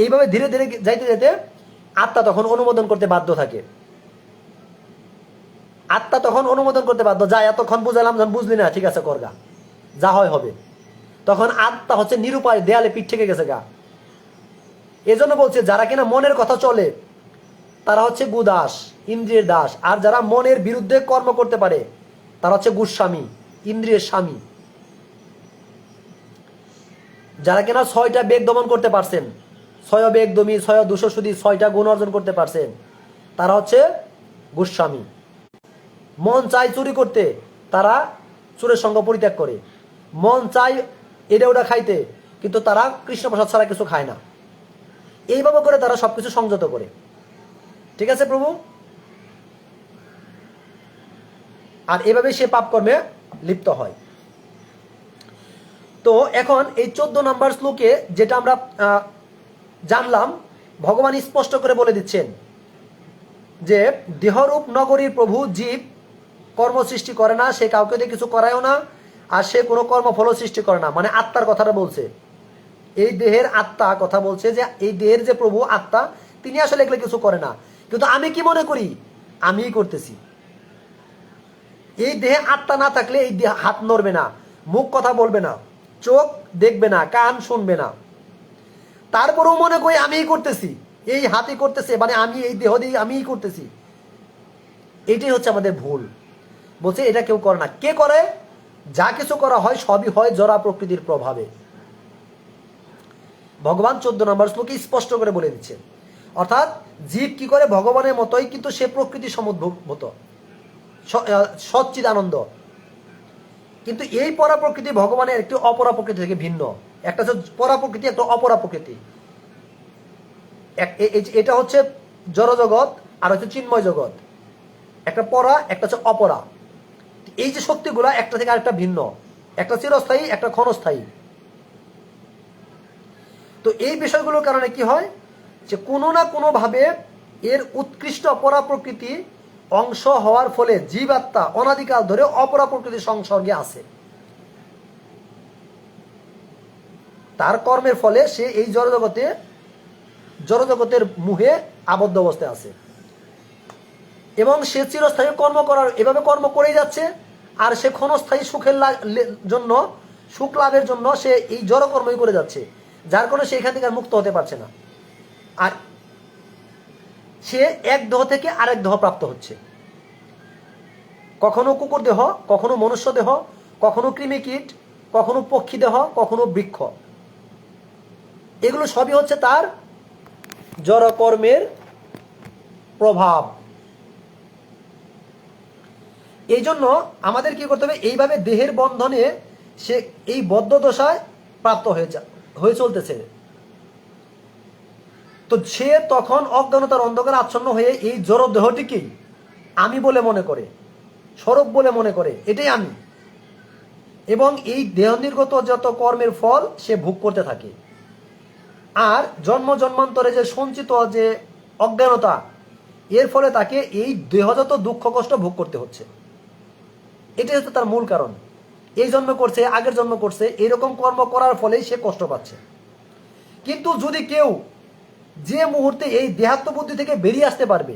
এইভাবে ধীরে ধীরে যাইতে যেতে আত্মা তখন অনুমোদন করতে বাধ্য থাকে। আত্মা তখন অনুমোদন করতে বাধ্য, যা এতক্ষণ বুঝালাম, যখন বুঝলি না, ঠিক আছে করগা, যা হয় হবে। তখন আত্মা হচ্ছে নিরুপায়, দেয়ালে পিঠ থেকে গেছে গা। এজন্য বলছে যারা কিনা মনের কথা চলে, তারা হচ্ছে গুদাস, ইন্দ্রিয়ের দাস। আর যারা মনের বিরুদ্ধে কর্ম করতে পারে, তারা হচ্ছে গুস্বামী, ইন্দ্রিয়ের স্বামী। যারা কিনা 6টা বেগ দমন করতে পারছেন, 6 বেগ দমি, 6 200 6টা গুণ অর্জন করতে পারছেন, তারা হচ্ছে গোস্বামী। মন চাই চুরি করতে, তারা চোরের সঙ্গ পরিত্যাগ করে। মন চাই এটা ওটা খাইতে, কিন্তু তারা কৃষ্ণ প্রসাদ ছাড়া কিছু খায় না। এইভাবে করে তারা সবকিছু সংযত করে। ঠিক আছে প্রভু? আর এভাবে সে পাপ কর্মে লিপ্ত হয়। তো এখন এই 14 নম্বর শ্লোকে যেটা আমরা জানলাম, ভগবান স্পষ্ট করে বলে দিচ্ছেন যে দেহরূপ নগরীর প্রভু জীব কর্ম সৃষ্টি করে না, সে কাউকে দিয়ে কিছু করায়ও না, আর সে কোনো কর্মফল সৃষ্টি করে না। মানে আত্মার কথাটা বলছে, এই দেহের আত্মা কথা বলছে যে এই দেহের যে প্রভু আত্মা, তিনি আসলে এগুলো কিছু করে না। কিন্তু আমি কি মনে করি, আমিই করতেছি। এই দেহে আত্মা না থাকলে এই দেহ হাত নড়বে না, মুখ কথা বলবে না, চোখ দেখবে না, কান শুনবে না, তারপরেও মনে করি আমিই করতেছি, এই হাতই করতেছে, মানে আমি এই দেহ দিয়ে আমিই করতেছি। এটাই হচ্ছে আমাদের ভুল। বলছে এটা কেউ করে না। কে করে? যা কিছু করা হয় সবই হয় জড়া প্রকৃতির প্রভাবে। ভগবান 14 নম্বর শ্লোকে স্পষ্ট করে বলে দিচ্ছেন। অর্থাৎ জীব কি করে? ভগবানের মতোই, কিন্তু সে প্রকৃতি সমুদ্ভূত, সচ্চিদ আনন্দ। কিন্তু এই পরা প্রকৃতি ভগবানের একটি অপরা প্রকৃতি থেকে ভিন্ন। একটা হচ্ছে পরা প্রকৃতি, একটা অপরা প্রকৃতি। এটা হচ্ছে জড় জগৎ, আর হচ্ছে চিন্ময় জগৎ। একটা পরা, একটা হচ্ছে অপরা। এই যে শক্তিগুলা একটা থেকে আরেকটা ভিন্ন, একটা চিরস্থায়ী, একটা ক্ষণস্থায়ী। তো এই বিষয়গুলোর কারণে কি হয় যে কোনো না কোনো ভাবে এর উৎকৃষ্ট অপরা প্রকৃতি অংশ হওয়ার ফলে জীবাত্মা অনাদিকাল ধরে অপরা প্রকৃতির সংসর্গে আছে। তার কর্মের ফলে সে এই জড়জগতের মুহে আবদ্ধ অবস্থায় আছে, এবং সে চিরস্থায়ী এভাবে কর্ম করেই যাচ্ছে। আর সে ক্ষণস্থায়ী জন্য, সুখ লাভের জন্য সে এই জড়কর্মই করে যাচ্ছে, যার কারণে সে এখান থেকে আর মুক্ত হতে পারছে না। আর সে এক দেহ থেকে আরেক দেহ প্রাপ্ত হচ্ছে, কখনো কুকুর দেহ, কখনো মনুষ্য দেহ, কখনো কৃমিকীট, কখনো পক্ষী দেহ, কখনো বৃক্ষ। এগুলো সবই হচ্ছে তার জড়কর্মের প্রভাব। এই জন্য আমাদের কি করতে হবে? এইভাবে দেহের বন্ধনে সে এই বদ্ধ দশায় প্রাপ্ত হয়ে চলতেছে। তো সে তখন অজ্ঞানতার অন্ধকার আচ্ছন্ন হয়ে এই জড় দেহটিকেই আমি বলে মনে করে, স্বরূপ বলে মনে করে, এটাই আমি। এবং এই দেহ নির্গত যত কর্মের ফল সে ভোগ করতে থাকে। আর জন্ম জন্মান্তরে যে সঞ্চিত যে অজ্ঞানতা, এর ফলে তাকে এই দেহজাত দুঃখ কষ্ট ভোগ করতে হচ্ছে। এটাই হচ্ছে তার মূল কারণ। এই জন্ম করছে, আগের জন্ম করছে, এরকম কর্ম করার ফলেই সে কষ্ট পাচ্ছে। কিন্তু যদি কেউ যে মুহূর্তে এই দেহাত্ম বুদ্ধি থেকে বেরিয়ে আসতে পারবে,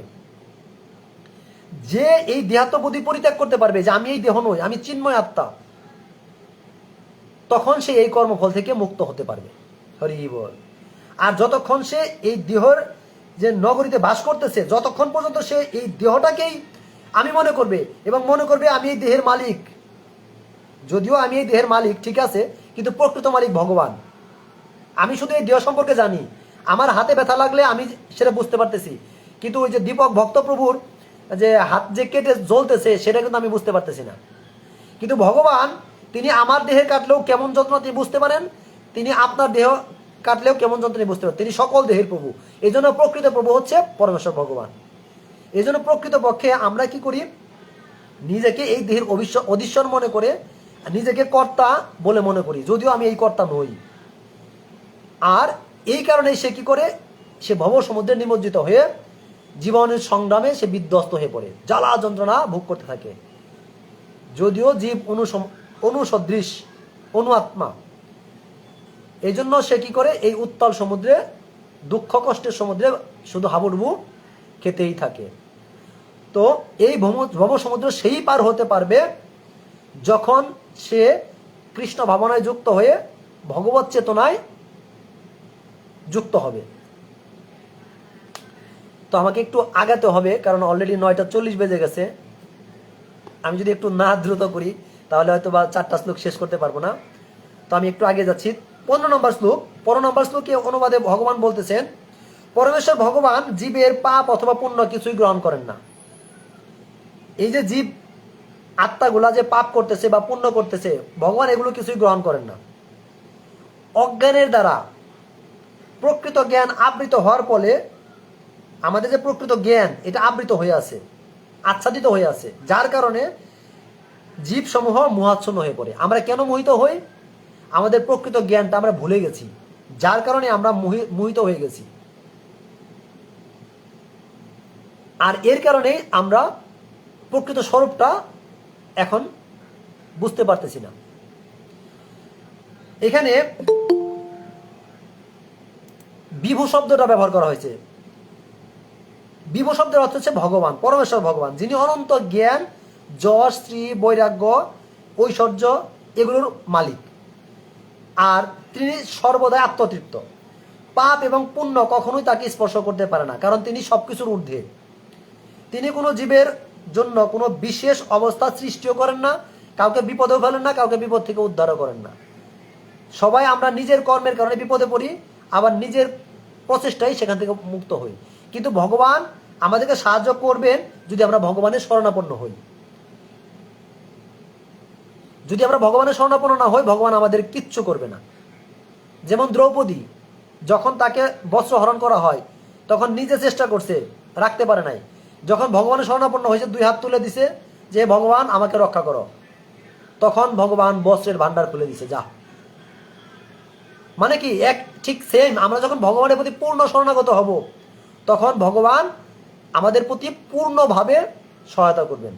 যে এই দেহাত্ম বুদ্ধি পরিত্যাগ করতে পারবে যে আমি এই দেহ নই, আমি চিন্ময় আত্মা, তখন সে এই কর্মফল থেকে মুক্ত হতে পারবে। হরি বল। আর যতক্ষণ সে এই দেহর যে নগরীতে বাস করতেছে, যতক্ষণ পর্যন্ত সে এই দেহটাকেই আমি মনে করবে, এবং মনে করবে আমি এই দেহের মালিক, যদিও আমি এই দেহের মালিক ঠিক আছে, কিন্তু প্রকৃত মালিক ভগবান। আমি শুধু এই দেহ সম্পর্কে জানি, আমার হাতে ব্যথা লাগলে আমি সেটা বুঝতে পারতেছি, কিন্তু ওই যে দীপক ভক্তপ্রভুর যে হাত যে কেটে জ্বলতেছে সেটা কিন্তু আমি বুঝতে পারতেছি না। কিন্তু ভগবান তিনি আমার দেহে কাটলেও কেমন যন্ত্রণা তিনি বুঝতে পারেন, তিনি আপনার দেহ কাটলেও কেমন যন্ত্রণা বুঝতে পারেন। তিনি সকল দেহের প্রভু। এই জন্য প্রকৃত প্রভু হচ্ছে পরমেশ্বর ভগবান। এই জন্য প্রকৃত পক্ষে আমরা কি করি? নিজেকে এই দেহের অধীশ্বর মনে করে নিজেকে কর্তা বলে মনে করি, যদিও আমি এই কর্তা নই। আর এই কারণে সে কি করে? সে ভব সমুদ্রে নিমজ্জিত হয়ে জীবনের সংগ্রামে সে বিধ্বস্ত হয়ে পড়ে, জ্বালা যন্ত্রণা ভোগ করতে থাকে। যদিও জীব অনুসদৃশ, অনু আত্মা। এই জন্য সে কি করে? এই উত্তাল সমুদ্রে, দুঃখ কষ্টের সমুদ্রে শুধু হাবুডুবু খেতেই থাকে। তো এই ভব সমুদ্র সেই পার হতে পারবে যখন সে কৃষ্ণ ভাবনায় যুক্ত হয়ে ভগবত চেতনায় যুক্ত হবে। তো আমাকে একটু আগাতে হবে, কারণ অলরেডি 9:40 বেজে গেছে। আমি যদি একটু না দ্রুত করি তাহলে হয়তো বা 4টা শ্লোক শেষ করতে পারবো না। তো আমি একটু আগে যাচ্ছি। 15 নম্বর শ্লোক। 15 নম্বর শ্লোকে অনুবাদে ভগবান বলতেছেন, পরমেশ্বর ভগবান জীবের পাপ অথবা পুণ্য কিছুই গ্রহণ করেন না। এই যে জীব আত্মাগুলা যে পাপ করতেছে বা পুণ্য করতেছে, ভগবান এগুলো কিছুই গ্রহণ করেন না। অজ্ঞানের দ্বারা প্রকৃত জ্ঞান আবৃত হওয়ার ফলে আমাদের যে প্রকৃত জ্ঞান এটা আবৃত হয়ে আছে, আচ্ছাদিত হয়ে আছে, যার কারণে জীব সমূহ মোহাচ্ছন্ন হয়ে পড়ে। আমরা কেন মোহিত হই? আমাদের প্রকৃত জ্ঞানটা আমরা ভুলে গেছি, যার কারণে আমরা মোহিত হয়ে গেছি। আর এর কারণে আমরা প্রকৃত স্বরূপটা এখন বুঝতে পারতেছি না। এখানে বিভু শব্দটা ব্যবহার করা হয়েছে। বিভু শব্দের অর্থ হচ্ছে ভগবান, পরমেশ্বর ভগবান, যিনি অনন্ত জ্ঞান, যশ, শ্রী, বৈরাগ্য, ঐশ্বর্য এগুলোর মালিক। আর তিনি সর্বদাই আত্মতৃপ্ত। পাপ এবং পুণ্য কখনোই তাকে স্পর্শ করতে পারে না, কারণ তিনি সবকিছুর ঊর্ধ্বে। তিনি কোনো জীবের জন্য কোনো বিশেষ অবস্থা সৃষ্টিও করেন না, কাউকে বিপদেও ফেলেন না, কাউকে বিপদ থেকে উদ্ধারও করেন না। সবাই আমরা নিজের কর্মের কারণে বিপদে পড়ি, আবার নিজের প্রচেষ্টাই সেখান থেকে মুক্ত হই। কিন্তু ভগবান আমাদেরকে সাহায্য করবেন যদি আমরা ভগবানের শরণাপন্ন হই। যদি আমরা ভগবানের শরণাপন্ন না হই, ভগবান আমাদের কিচ্ছু করবে না। যেমন দ্রৌপদী, যখন তাকে বস্ত্র হরণ করা হয় তখন নিজে চেষ্টা করছে, রাখতে পারে নাই। যখন ভগবানের শরণাপন্ন হয়েছে, 2 হাত তুলে দিছে যে ভগবান আমাকে রক্ষা করো, তখন ভগবান বস্ত্রের ভান্ডার খুলে দিছে, যা। মানে কি, এক ঠিক সেম, আমরা যখন ভগবানের প্রতি পূর্ণ শরণাগত হব, তখন ভগবান আমাদের প্রতি পূর্ণভাবে সহায়তা করবেন।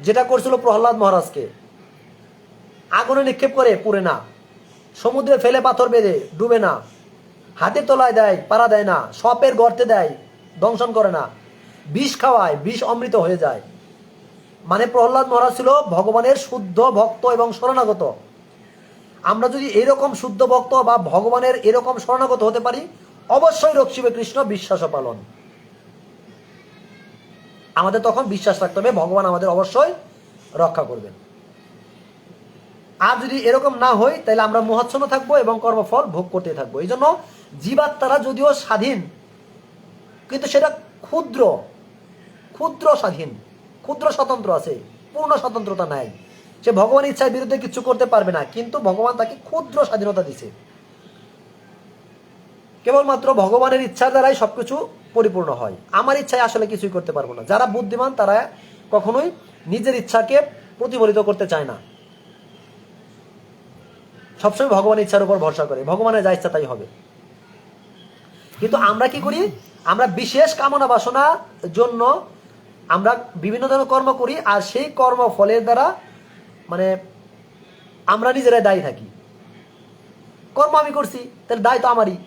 যেটা করছিল প্রহ্লাদ মহারাজকে, আগুনে নিক্ষেপ করে পুড়ে না, সমুদ্রে ফেলে পাথর বেঁধে ডুবে না, হাতের তলায় দেয় পাড়া দেয় না, সাপের গর্তে দেয় দংশন করে না, বিষ খাওয়ায় বিষ অমৃত হয়ে যায়। মানে প্রহ্লাদ মহারাজ ছিল ভগবানের শুদ্ধ ভক্ত এবং শরণাগত। আমরা যদি এরকম শুদ্ধ ভক্ত বা ভগবানের এরকম শরণাগত হতে পারি, অবশ্যই রক্ষিবে কৃষ্ণ বিশ্বাস পালন। আমাদের তখন বিশ্বাস রাখতে হবে ভগবান আমাদের অবশ্যই রক্ষা করবেন। আর যদি এরকম না হয়, তাহলে আমরা মোহাচ্ছন্ন থাকবো এবং কর্মফল ভোগ করতে থাকবো। এই জন্য জীবাত্মারা যদিও স্বাধীন, কিন্তু সেটা ক্ষুদ্র ক্ষুদ্র স্বাধীন, ক্ষুদ্র স্বতন্ত্র আছে, পূর্ণ স্বতন্ত্রতা নাই। সে ভগবানের ইচ্ছার বিরুদ্ধে কিছু করতে পারবে না, কিন্তু ভগবান তাকে ক্ষুদ্র স্বাধীনতা দিছে। কেবলমাত্র ভগবানের ইচ্ছার দ্বারাই সবকিছু পরিপূর্ণ হয়। আমার ইচ্ছায় আসলে কিছুই করতে পারবো না। যারা বুদ্ধিমান তারা কখনোই নিজের ইচ্ছাকে প্রতিফলিত করতে চায় না, সবসময় ভগবানের ইচ্ছার উপর ভরসা করে, ভগবানের যা ইচ্ছা তাই হবে। কিন্তু আমরা কি করি, আমরা বিশেষ কামনা বাসনার জন্য আমরা বিভিন্ন ধরনের কর্ম করি, আর সেই কর্ম ফলের দ্বারা মানে আমরা নিজেরাই দায়ী থাকি। কর্ম আমি করছি, তাহলে দায় তো আমারই।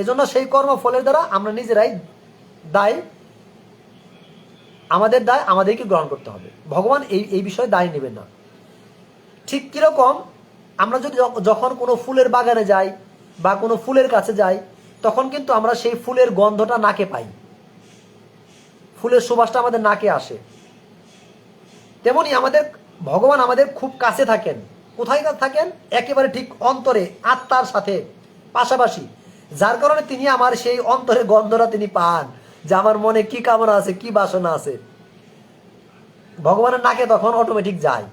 এজন্য সেই কর্ম ফলের দ্বারা আমরা নিজেরাই দায়, আমাদের দায় আমাদেরকে গ্রহণ করতে হবে। ভগবান এই বিষয়ে দায় নেবেন না। ঠিক কিরকম আমরা যদি যখন কোনো ফুলের বাগানে যাই বা কোনো ফুলের কাছে যাই, তখন কিন্তু আমরা সেই ফুলের গন্ধটা নাকে পাই, ফুলের সুবাসটা আমাদের নাকে আসে। তেমনি আমাদের ভগবান আমাদের খুব কাছে থাকেন। কোথায় থাকেন? একেবারে ঠিক অন্তরে, আত্মার সাথে পাশাপাশি, যার কারণে তিনি আমার সেই অন্তরের গন্ধটা তিনি পান, যে আমার মনে কি কামনা আছে, কি বাসনা আছে, ভগবানের নাকে তখন অটোমেটিক যায়।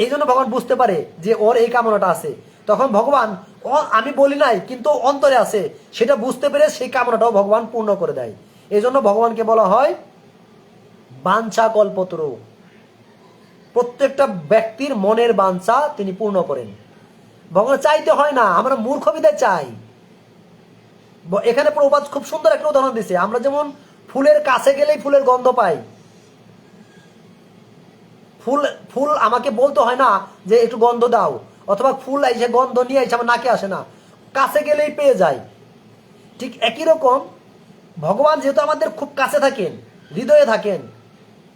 এই জন্য ভগবান বুঝতে পারে যে ওর এই কামনাটা আছে, তখন ভগবান আমি বলি নাই কিন্তু অন্তরে আছে, সেটা বুঝতে পেরে সেই কামনাটাও ভগবান পূর্ণ করে দেয়। এই জন্য ভগবানকে বলা হয় বাঞ্ছা কল্পতরু। প্রত্যেকটা ব্যক্তির মনের বাঞ্ছা তিনি পূর্ণ করেন। ভগবান চাইতে হয় না, আমরা মূর্খ বিদায় চাই। এখানে প্রভুপাদ খুব সুন্দর একটা উদাহরণ দিছে। আমরা যেমন ফুলের কাছে গেলেই ফুলের গন্ধ পাই, ফুল আমাকে বলতে হয় না যে একটু গন্ধ দাও, অথবা ফুল এসে গন্ধ নিয়ে এসে আমার নাকে আসে না, কাছে গেলেই পেয়ে যায়। ঠিক একই রকম ভগবান যেহেতু আমাদের খুব কাছে থাকেন, হৃদয়ে থাকেন,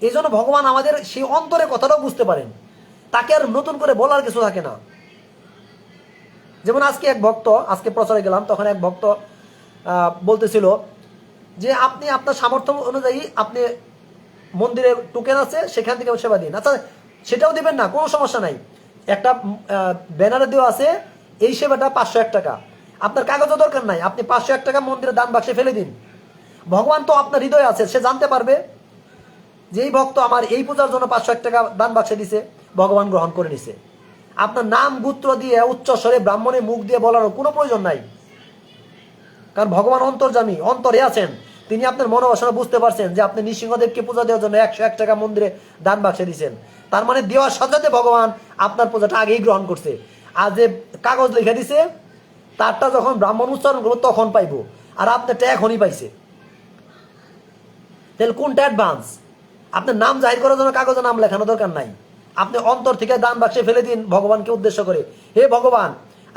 এই জন্য ভগবান আমাদের সেই অন্তরের কথাটাও বুঝতে পারেন, তাকে আর নতুন করে বলার কিছু থাকে না। যেমন আজকে এক ভক্ত, আজকে প্রচারে গেলাম, তখন এক ভক্ত বলতেছিল যে আপনি আপনার সামর্থ্য অনুযায়ী আপনি মন্দিরে টোকেন আছে, সেখান থেকে সেবা দিন। আচ্ছা, সেটাও দিবেন না, কোনো সমস্যা নাই, একটা ব্যানারে দেওয়া আছে এই সেবাটা 501 টাকা, আপনার কাগজও দরকার নাই, আপনি 501 টাকা মন্দিরে দান বাক্সে ফেলে দিন। ভগবান তো আপনার হৃদয়ে আছে, সে জানতে পারবে যে এই ভক্ত আমার এই পূজার জন্য 501 টাকা দান বাক্সে দিছে, ভগবান গ্রহণ করে নিছে। আপনার নাম গোত্র দিয়ে উচ্চস্বরে ব্রাহ্মণের মুখ দিয়ে বলার কোনো প্রয়োজন নাই, কারণ ভগবান অন্তর্যামী, অন্তরে আছেন। তিনি আপনার মনোবাসনা বুঝতে পারছেন যে আপনি নৃসিংহদেবকে পূজা দেওয়ার জন্য 101 টাকা মন্দিরে দান বাক্সে দিচ্ছেন, তার মানে দেওয়ার সাথে সাথে ভগবান আপনার পূজাটা আগেই গ্রহণ করছে। আর যে কাগজ লিখে দিছে তারটা যখন ব্রাহ্মণ উচ্চারণ করবো তখন পাইবো, আর আপনারটা এখনই পাইছে। তাহলে কোনটা অ্যাডভান্স? আপনার নাম জাহির করার জন্য কাগজে নাম লেখানো দরকার নাই, আপনি অন্তর থেকে দান বাক্সে ফেলে দিন ভগবানকে উদ্দেশ্য করে, হে ভগবান,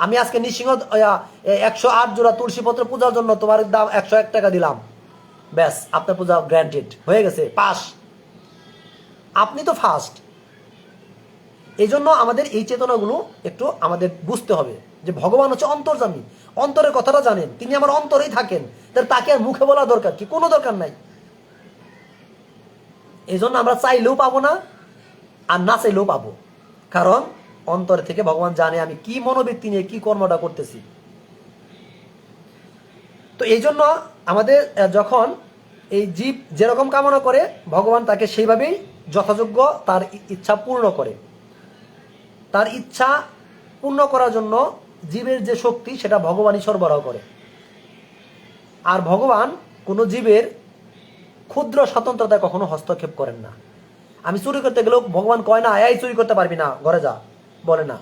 আমি আজকে নৃসিংহ 108 জোড়া তুলসী পত্র পূজার জন্য তোমার দাম 101 টাকা দিলাম, ব্যাস আপনার পূজা গ্র্যান্টেড হয়ে গেছে, পাস, আপনি তো ফার্স্ট। এই জন্য আমাদের এই চেতনাগুলো একটু আমাদের বুঝতে হবে যে ভগবান হচ্ছে অন্তর্যামী, অন্তরের কথাটা জানেন, তিনি আমার অন্তরেই থাকেন, তাকে আর মুখে বলা দরকার কি? কোনো দরকার নাই। এই জন্য আমরা চাইলেও পাবো না, আর না চাইলেও পাবো, কারণ অন্তর থেকে ভগবান জানে আমি কি মনোবৃত্তি নিয়ে কি কর্মটা করতেছি। তো এই জন্য আমাদের যখন এই জীব যেরকম কামনা করে ভগবান তাকে সেইভাবেই যথাযোগ্য তার ইচ্ছা পূর্ণ করে। তার ইচ্ছা পূর্ণ করার জন্য জীবের যে শক্তি সেটা ভগবানই সরবরাহ করে। আর ভগবান কোনো জীবের ক্ষুদ্র স্বতন্ত্রতায় কখনো হস্তক্ষেপ করেন না। আমি চুরি করতে গেলেও ভগবান কয় না এই চুরি করতে পারবি না, ঘরে যা, বলে না।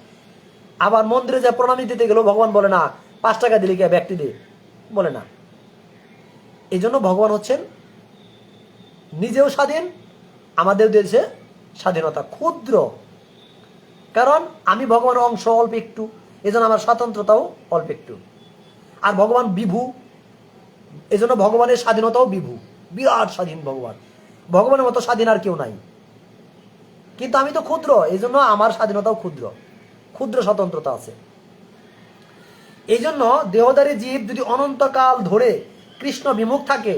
আবার মন্দিরে যা প্রণামী দিতে গেলেও ভগবান বলে না 5 টাকা দিলে কে ব্যক্তি দে, বলে না। এই জন্য ভগবান হচ্ছেন নিজেও স্বাধীন, আমাদের দেশে স্বাধীনতা ক্ষুদ্র, কারণ আমি ভগবানের অংশ অল্প একটু, এই জন্য আমার স্বতন্ত্রতাও অল্প একটু। আর ভগবান বিভু, এই জন্য ভগবানের স্বাধীনতাও বিভু, বিরাট স্বাধীন ভগবান, ভগবানের মতো স্বাধীন আর কেউ নাই। কিন্তু আমি তো ক্ষুদ্র, এই জন্য আমার স্বাধীনতাও ক্ষুদ্র, ক্ষুদ্র স্বতন্ত্রতা আছে। এই জন্য দেহধারী জীব যদি অনন্তকাল ধরে কৃষ্ণ বিমুখ থাকে,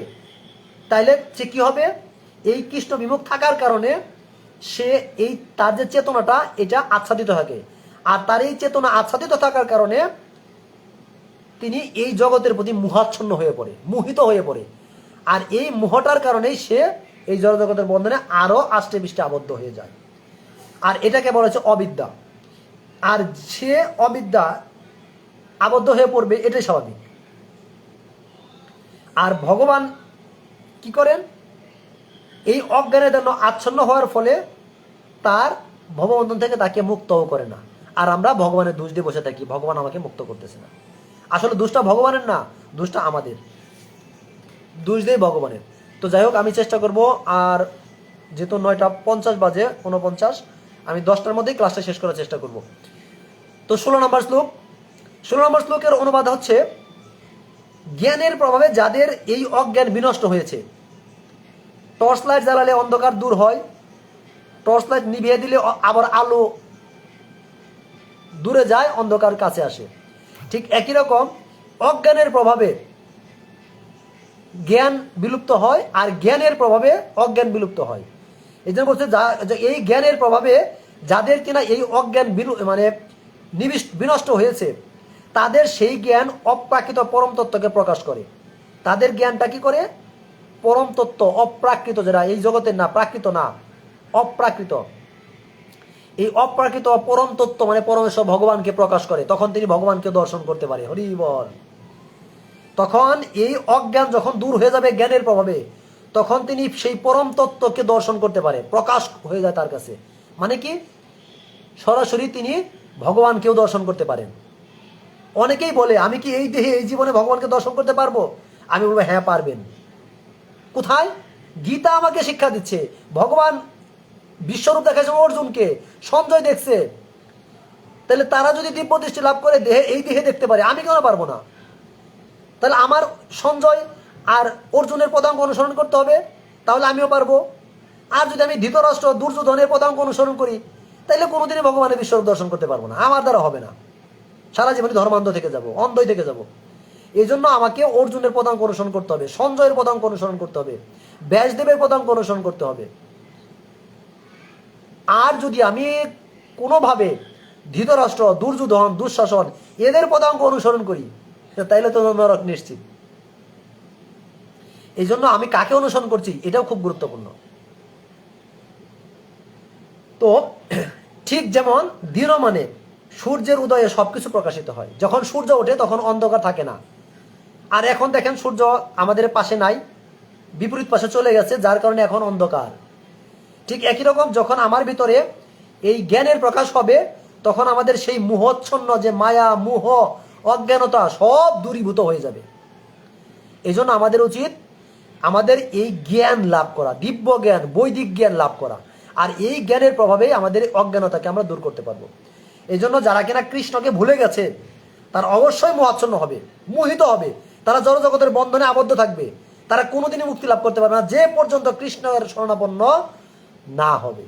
তাইলে সে কি হবে? এই কৃষ্ণ বিমুখ থাকার কারণে সে এই তার যে চেতনাটা এটা আচ্ছাদিত থাকে, আর তার এই চেতনা আচ্ছাদিত থাকার কারণে তিনি এই জগতের প্রতি মোহাচ্ছন্ন হয়ে পড়ে, মোহিত হয়ে পড়ে। আর এই মোহটার কারণেই সে এই জড়জগতের বন্ধনে আরো আষ্টে পৃষ্ঠে আবদ্ধ হয়ে যায়। আর এটাকে বলা হচ্ছে অবিদ্যা। আর সে অবিদ্যা আবদ্ধ হয়ে পড়বে, এটাই স্বাভাবিক। আর ভগবান কি করেন? এই অজ্ঞানের জন্য আচ্ছন্ন হওয়ার ফলে তার ভববন্ধন থেকে তাকে মুক্তও করে না। আর আমরা ভগবানের দোষ দিয়ে বসে থাকি, ভগবান আমাকে মুক্ত করতেছে না। আসলে দোষটা ভগবানের না, দোষটা আমাদের, দোষ দিয়ে ভগবানের। তো যাই হোক, আমি চেষ্টা করব, আর যেহেতু 9:50 বাজে 49, আমি 10টার মধ্যেই ক্লাসটা শেষ করার চেষ্টা করব। তো 16 নম্বর শ্লোকের অনুবাদ হচ্ছে, জ্ঞানের প্রভাবে যাদের এই অজ্ঞান বিনষ্ট হয়েছে। টর্চ লাইট জ্বালালে অন্ধকার দূর হয়, টর্চ লাইট নিভিয়ে দিলে আবার আলো দূরে যায়, অন্ধকার কাছে আসে। ঠিক একই রকম অজ্ঞানের প্রভাবে জ্ঞান বিলুপ্ত হয়, আর জ্ঞানের প্রভাবে অজ্ঞান বিলুপ্ত হয়। এই জন্য বলছে এই জ্ঞানের প্রভাবে যাদের কিনা এই অজ্ঞান বিনষ্ট হয়েছে, তাদের সেই জ্ঞান অপ্রাকৃত পরম তত্ত্বকে প্রকাশ করে। তাদের জ্ঞানটা কি করে? পরম তত্ত্ব, অপ্রাকৃত, যেটা এই জগতের না, প্রাকৃত না, অপ্রাকৃত। এই অপ্রাকৃত পরম তত্ত্ব মানে পরমেশ্বর ভগবানকে প্রকাশ করে, তখন তিনি ভগবানকে দর্শন করতে পারে। হরি বল। তখন এই অজ্ঞান যখন দূর হয়ে যাবে জ্ঞানের প্রভাবে, তখন তিনি সেই পরম তত্ত্বকে দর্শন করতে পারে, প্রকাশ হয়ে যায় তার কাছে। মানে কি? সরাসরি তিনি ভগবানকেও দর্শন করতে পারেন। অনেকেই বলে আমি কি এই দেহে এই জীবনে ভগবানকে দর্শন করতে পারবো? আমি বলবো হ্যাঁ পারবেন। কোথায়? গীতা আমাকে শিক্ষা দিচ্ছে। ভগবান বিশ্বরূপ দেখাচ্ছে অর্জুনকে, সঞ্জয় দেখছে। তাহলে তারা যদি দিব্য দৃষ্টি লাভ করে এই দেহে দেখতে পারে, আমি কেন পারবো না? তাহলে আমার সঞ্জয় আর অর্জুনের পদাঙ্ক অনুসরণ করতে হবে, তাহলে আমিও পারবো। আর যদি আমি ধৃতরাষ্ট্র দুর্যোধনের পদাঙ্ক অনুসরণ করি, তাহলে কোনোদিনই ভগবানের বিশ্বরূপ দর্শন করতে পারবো না, আমার দ্বারা হবে না। সারা জীবনে ধর্মান্ধ থেকে যাব, অন্ধই থেকে যাব। এই জন্য আমাকে অর্জুনের পদাঙ্ক অনুসরণ করতে হবে, সঞ্জয়ের পদাঙ্ক অনুসরণ করতে হবে, ব্যাসদেবের পদাঙ্ক অনুসরণ করতে হবে। আর যদি আমি কোনোভাবে ধৃতরাষ্ট্র, দুর্যোধন, দুঃশাসন এদের পদাঙ্ক অনুসরণ করি, তাইলে তো নরক নিশ্চিত। এই জন্য আমি কাকে অনুসরণ করছি এটাও খুব গুরুত্বপূর্ণ। তো ঠিক যেমন দিন মানে সূর্যের উদয়ে সবকিছু প্রকাশিত হয়, যখন সূর্য ওঠে তখন অন্ধকার থাকে না। আর এখন দেখেন সূর্য আমাদের পাশে নাই, বিপরীত পাশে চলে গেছে, যার কারণে এখন অন্ধকার। ঠিক একই রকম যখন আমার ভিতরে এই জ্ঞানের প্রকাশ হবে, তখন আমাদের সেই মোহচ্ছন্ন যে মায়া, মোহ, অজ্ঞানতা সব দূরীভূত হয়ে যাবে। এই জন্য আমাদের উচিত আমাদের এই জ্ঞান লাভ করা, দিব্য জ্ঞান, বৈদিক জ্ঞান লাভ করা। আর এই জ্ঞানের প্রভাবে আমাদের অজ্ঞানতাকে আমরা দূর করতে পারবো। এই জন্য যারা কিনা কৃষ্ণকে ভুলে গেছে তারা অবশ্যই মোহাচ্ছন্ন হবে, মোহিত হবে, তারা জড়জগতের বন্ধনে আবদ্ধ থাকবে, তারা কোনোদিনই মুক্তি লাভ করতে পারবে না যে পর্যন্ত কৃষ্ণের শরণাপন্ন না হবে।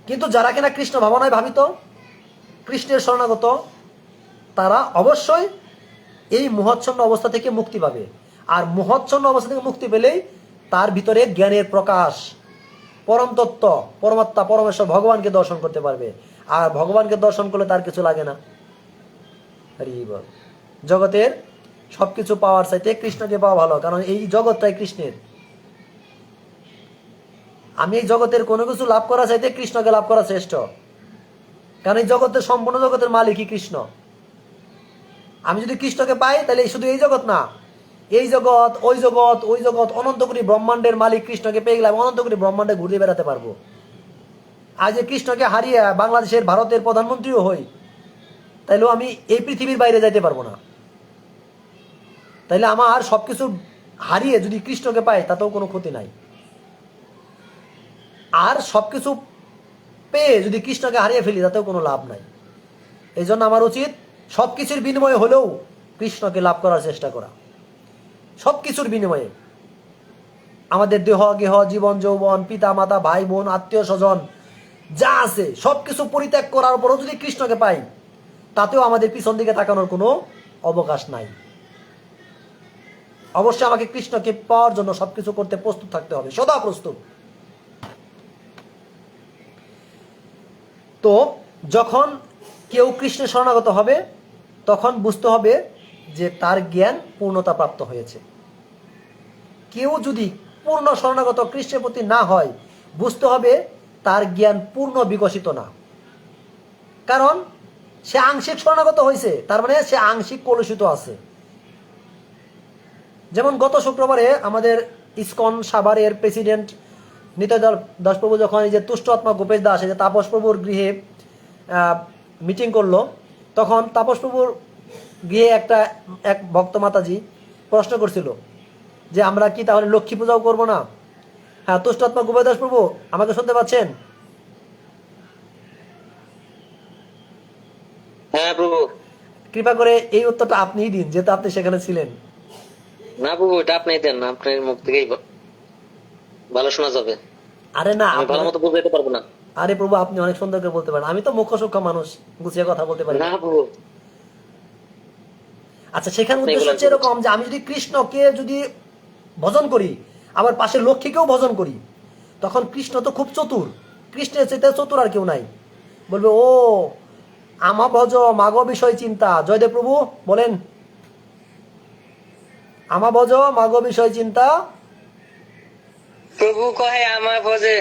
কিন্তু যারা কিনা কৃষ্ণ ভাবনায় ভাবিত, কৃষ্ণের শরণাগত, তারা অবশ্যই এই মোহাচ্ছন্ন অবস্থা থেকে মুক্তি পাবে। আর মোহাচ্ছন্ন অবস্থা থেকে মুক্তি পেলেই তার ভিতরে জ্ঞানের প্রকাশ, পরম তত্ত্ব, পরমাত্মা, পরমেশ্বর ভগবানকে দর্শন করতে পারবে। আর ভগবানকে দর্শন করলে তার কিছু লাগে না। হরি বল। জগতের সবকিছু পাওয়ার চাইতে কৃষ্ণকে পাওয়া ভালো, কারণ এই জগৎটাই কৃষ্ণের। আমি এই জগতের কোনো কিছু লাভ করা চাইতে কৃষ্ণকে লাভ করা শ্রেষ্ঠ, কারণ এই জগতের সম্পূর্ণ জগতের মালিকই কৃষ্ণ। আমি যদি কৃষ্ণকে পাই তাহলে শুধু এই জগৎ না, এই জগৎ, ওই জগৎ, ওই জগৎ, অনন্ত কোটি ব্রহ্মাণ্ডের মালিক কৃষ্ণকে পেয়ে গেলে আমি অনন্ত কোটি ব্রহ্মাণ্ডে ঘুরে বেড়াতে পারবো। আজ যে কৃষ্ণকে হারিয়ে বাংলাদেশের, ভারতের প্রধানমন্ত্রীও হই, তাইলেও আমি এই পৃথিবীর বাইরে যাইতে পারবো না। তাইলে আমার সবকিছু হারিয়ে যদি কৃষ্ণকে পাই তাতেও কোনো ক্ষতি নাই। আর সবকিছু পেয়ে যদি কৃষ্ণকে হারিয়ে ফেলি তাতেও কোনো লাভ নাই। এই জন্য আমার উচিত সবকিছুর বিনিময়ে হলেও কৃষ্ণকে লাভ করার চেষ্টা করা। সবকিছুর বিনিময়ে আমাদের দেহ, গেহ, জীবন, যৌবন, পিতা মাতা, ভাই বোন, আত্মীয় স্বজন যা আছে সবকিছু পরিত্যাগ করার পরও যদি কৃষ্ণকে পাই তাতেও আমাদের পিছন দিকে তাকানোর কোনো অবকাশ নাই। অবশ্যই আমাকে কৃষ্ণকে পাওয়ার জন্য সবকিছু করতে প্রস্তুত থাকতে হবে, সদা প্রস্তুত। তো যখন কেউ কৃষ্ণের শরণাগত হবে তখন বুঝতে হবে যে তার জ্ঞান পূর্ণতা প্রাপ্ত হয়েছে। কেউ যদি পূর্ণ শরণাগত কৃষ্ণের প্রতি না হয় বুঝতে হবে তার জ্ঞান পূর্ণ বিকশিত না, কারণ সে আংশিক শরণাগত হয়েছে, তার মানে সে আংশিক কলুষিত আছে। যেমন গত শুক্রবারে আমাদের ইসকন সাভারের প্রেসিডেন্ট নিতাই দাস প্রভু যখন এই যে তুষ্ট আত্মা গোপেশ দাস এই যে তাপস প্রভুর গৃহে মিটিং করলো, তখন তাপস প্রভুর গৃহে এক ভক্ত মাতাজি প্রশ্ন করছিল যে আমরা কি তাহলে লক্ষ্মী পূজাও করবো না? হ্যাঁ, তুষ্ট আত্মা গোপেশ দাস প্রভু আমাকে শুনতে পাচ্ছেন? হ্যাঁ প্রভু। কৃপা করে এই উত্তরটা আপনিই দিন, যেহেতু আপনি সেখানে ছিলেন। না প্রভু, এটা আপনি দেন না, আপনার মুখ থেকেই ভালো শোনা যাবে। আরে না, আমি ভালো মতো বুঝাইতে পারবো না। আরে প্রভু আপনি অনেক সুন্দর করে বলতে পারেন, আমি তো মুখ্য সূক্ষ্ম মানুষ, গুছিয়ে কথা বলতে পারি না প্রভু। আচ্ছা, সেখানে উদ্দেশ্য হচ্ছে এরকম যে আমি যদি কৃষ্ণকে যদি ভজন করি আবার পাশে লক্ষ্মীকেও ভজন করি, তখন কৃষ্ণ তো খুব চতুর, কৃষ্ণের চেয়ে চতুর আর কেউ নাই। বলবে ও আমা ভজ মাগ বিষয় চিন্তা। জয়দেব প্রভু বলেন, আমা ভজ মাগ বিষয় চিন্তা। প্রভু কহে আমার ভজে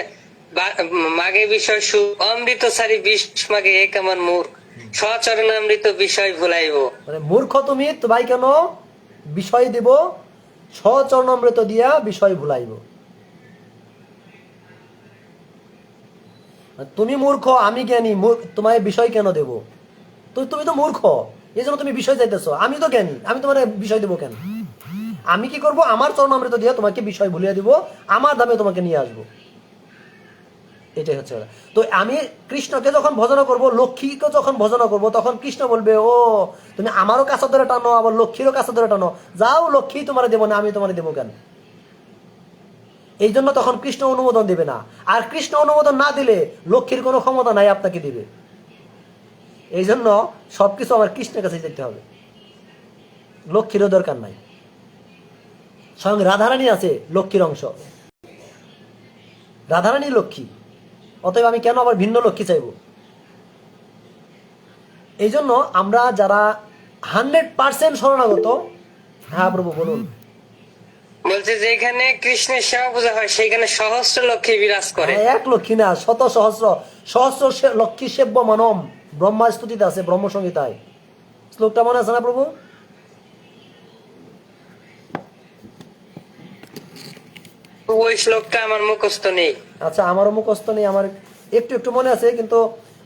মাগে বিষয় সুখ, অমৃত সারি বিষ মাগে এক আমার মূর্খ, সচরণামৃত বিষয় ভুলাইব। মানে মূর্খ তুমি, তোমায় কেন বিষয় দেব, সচরণামৃত দিয়া বিষয় ভুলাইব। তুমি মূর্খ, আমি জ্ঞানী, তোমায় বিষয় কেন দেব? তুমি তো মূর্খ, এই জন্য তুমি বিষয় চাইতেছো। আমি তো জ্ঞানী, আমি তোমার বিষয় দেবো কেন? আমি কি করব? আমার চরণামৃত দিয়ে তোমাকে বিষয় ভুলিয়ে দিব, আমার দামে তোমাকে নিয়ে আসবো। এটাই হচ্ছে। তো আমি কৃষ্ণকে যখন ভজনা করব, লক্ষ্মীকে যখন ভজনা করব, তখন কৃষ্ণ বলবে ও তুমি আমারও কাছে ধরে টানো, আবার লক্ষ্মীরও কাছে ধরে টানো, যাও লক্ষ্মী তোমার দেবো না, আমি তোমার দেবো কেন? এই জন্য তখন কৃষ্ণ অনুমোদন দেবে না। আর কৃষ্ণ অনুমোদন না দিলে লক্ষ্মীর কোনো ক্ষমতা নাই আপনাকে দিবে। এই জন্য সবকিছু আমার কৃষ্ণের কাছে যেতে হবে, লক্ষ্মীরও দরকার নাই। স্বয়ং রাধারানী আছে লক্ষ্মীর অংশ, রাধারানী লক্ষ্মী, অতএব আমি কেন আবার ভিন্ন লক্ষ্মী চাইব? এই জন্য আমরা যারা 100% শরণাগত, হ্যাঁ প্রভু বলুন। বলছে যেখানে কৃষ্ণের সেবা পূজা হয় সেখানে সহস্র লক্ষ্মী বিরাজ করে। এক লক্ষ্মী না, শত সহস্র সহস্র লক্ষ্মী সেব্য মানম, ব্রহ্মা স্তুতিতে আছে, ব্রহ্মসংহিতায় শ্লোকটা মনে আছে না প্রভু? ওই শ্লোকটা আমার মুখস্থ নেই। আচ্ছা, আমারও মুখস্থ নেই, আমার একটু একটু মনে আছে, কিন্তু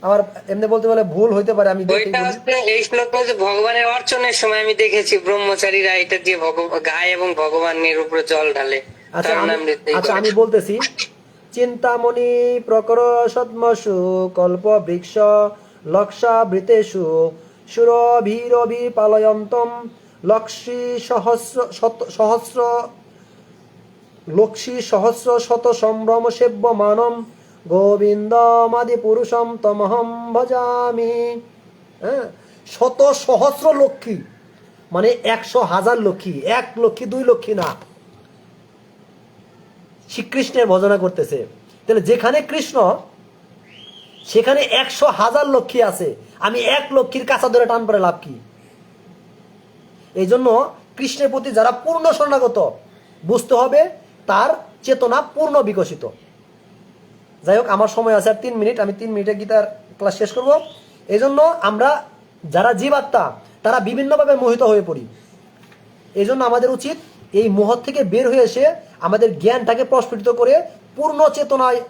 আমার এমনি বলতে বলে ভুল হইতে পারে, আমি দেখি ওইটা হচ্ছে এই শ্লোকে যে ভগবানের অর্চনের সময় আমি দেখেছি ব্রহ্মচারীরা এটা দিয়ে গায়ে এবং ভগবানের উপরে জল ঢালে। আচ্ছা তার আমি নাম দিতে আচ্ছা আমি বলতেছি, চিন্তামণি প্রকর সদ্মসু কল্প বৃক্ষ লক্ষাবৃতেষু সুরভিরভি পালয়ন্তম লক্ষী সহস্র লক্ষী সহস্র শত সম্ভ্রম সেব্যমানম গোবিন্দমাদি পুরুষম তমহম ভজামি। হ্যাঁ, শত সহস্র লক্ষ্মী মানে 100,000 লক্ষ্মী, 1 লক্ষ্মী 2 লক্ষ্মী না, শ্রীকৃষ্ণের ভজনা করতেছে। তাহলে যেখানে কৃষ্ণ সেখানে 100,000 লক্ষ্মী আছে, আমি 1 লক্ষ্মীর কাছা ধরে টান পরে লাভ কি? এই জন্য কৃষ্ণের প্রতি যারা পূর্ণ শরণাগত, বুঝতে হবে তার চেতনা পূর্ণ বিকশিত। যাই হোক, আমার সময় আছে আর 3 মিনিট, আমি 3 মিনিটে গীতার ক্লাস শেষ করব। এই জন্য আমরা যারা জীবাত্মা তারা বিভিন্নভাবে মোহিত হয়ে পড়ি। এই জন্য আমাদের উচিত এই মোহ থেকে বের হয়ে এসে আমাদের জ্ঞানটাকে প্রস্ফুটিত করে পূর্ণ চেতনায়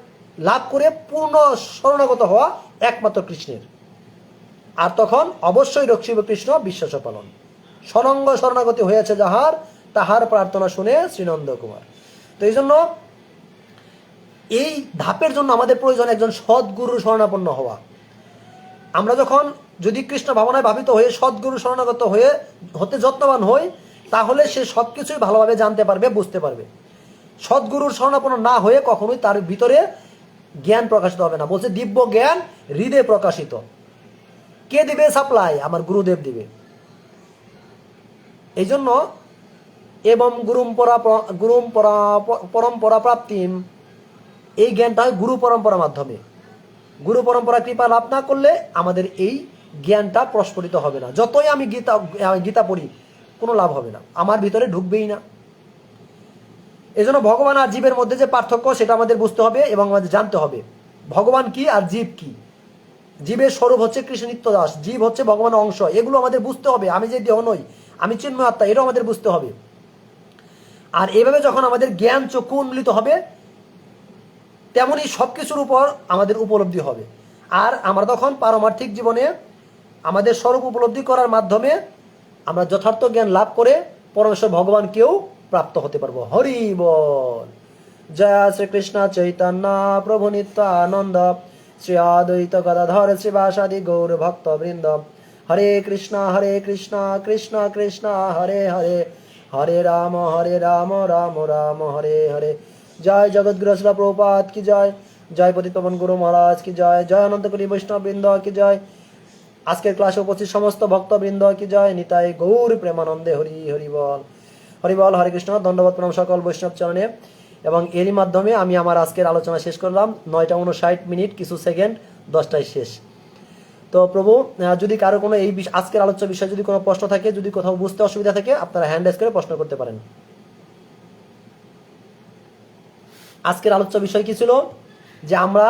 লাভ করে পূর্ণ শরণাগত হওয়া একমাত্র কৃষ্ণের। আর তখন অবশ্যই রক্ষিব কৃষ্ণ বিশ্বাস পালন। সরঙ্গ শরণাগতি হয়েছে যাহার, তাহার প্রার্থনা শুনে শ্রীনন্দ কুমার। তো এই জন্য এই ধাপের জন্য আমাদের প্রয়োজন একজন সদ্গুরুর শরণাপন্ন হওয়া। আমরা যখন যদি কৃষ্ণ ভাবনায় ভাবিত হয়ে সদ্গুরু শরণাগত হতে যত্নবান হই, তাহলে সে সবকিছুই ভালোভাবে জানতে পারবে, বুঝতে পারবে। সদ্গুরুর শরণাপন্ন না হয়ে কখনোই তার ভিতরে জ্ঞান প্রকাশিত হবে না। বলছে দিব্য জ্ঞান হৃদয়ে প্রকাশিত। কে দিবে সাপ্লাই? আমার গুরুদেব দিবে। এই জন্য এবং পরম্পরা প্রাপ্তিম, এই জ্ঞানটা হয় গুরু পরম্পরার মাধ্যমে। গুরু পরম্পরা কৃপা লাভ না করলে আমাদের এই জ্ঞানটা প্রস্ফুটিত হবে না। যতই আমি গীতা পড়ি কোনো লাভ হবে না, আমার ভিতরে ঢুকবেই না। এই জন্য ভগবান আর জীবের মধ্যে যে পার্থক্য সেটা আমাদের বুঝতে হবে এবং আমাদের জানতে হবে। ভগবান কি আর জীব কি? জীবের স্বরূপ হচ্ছে কৃষ্ণ নিত্য দাস, জীব হচ্ছে ভগবানের অংশ। এগুলো আমাদের বুঝতে হবে। আমি যে দেহ নই, আমি চিন্ময় আত্মা, এটাও আমাদের বুঝতে হবে। আর এভাবে যখন আমাদের জ্ঞান চক্ষু উন্মিলিত হবে, তেমনই সবকিছুর উপর আমাদের উপলব্ধি হবে। আর আমরা তখন পারমার্থিক জীবনে আমাদের স্বরূপ উপলব্ধি করার মাধ্যমে আমরা যথার্থ জ্ঞান লাভ করে পরমেশ্বর ভগবানকেও প্রাপ্ত হতে পারবো। হরি বল। জয় শ্রীকৃষ্ণ চৈতন্য প্রভু নিত্যানন্দ শ্রী অদ্বৈত গদাধর শ্রীবাসাদি গৌর ভক্ত বৃন্দ। হরে কৃষ্ণ কৃষ্ণ কৃষ্ণ হরে হরে, হরে রাম রাম রাম হরে হরে। জয় জগৎগুরু শ্রীল প্রভুপাদ কি জয়, জয় পতিত পাবন গুরু মহারাজ কি জয়, জয় অনন্ত কোটি বৈষ্ণব বৃন্দ কি জয়, আজকের ক্লাসে উপস্থিত সমস্ত ভক্তবৃন্দ কি জয়, নিতাই গৌর প্রেমানন্দে হরি হরি বল। হরি বল। হরে কৃষ্ণ। ধন্যবাদ প্রণাম সকল বৈষ্ণব চরণে। এবং এরই মাধ্যমে আমি আমার আজকের আলোচনা শেষ করলাম। 9টা 59 কিছু সেকেন্ড, 10টায় শেষ। তো প্রভু, যদি কারো কোনো এই আজকের আলোচ্য বিষয়ে যদি কোনো প্রশ্ন থাকে, যদি কোথাও বুঝতে অসুবিধা থাকে, আপনারা হ্যান্ড রেজ করে প্রশ্ন করতে পারেন। আজকের আলোচ্য বিষয় কি ছিল? যে আমরা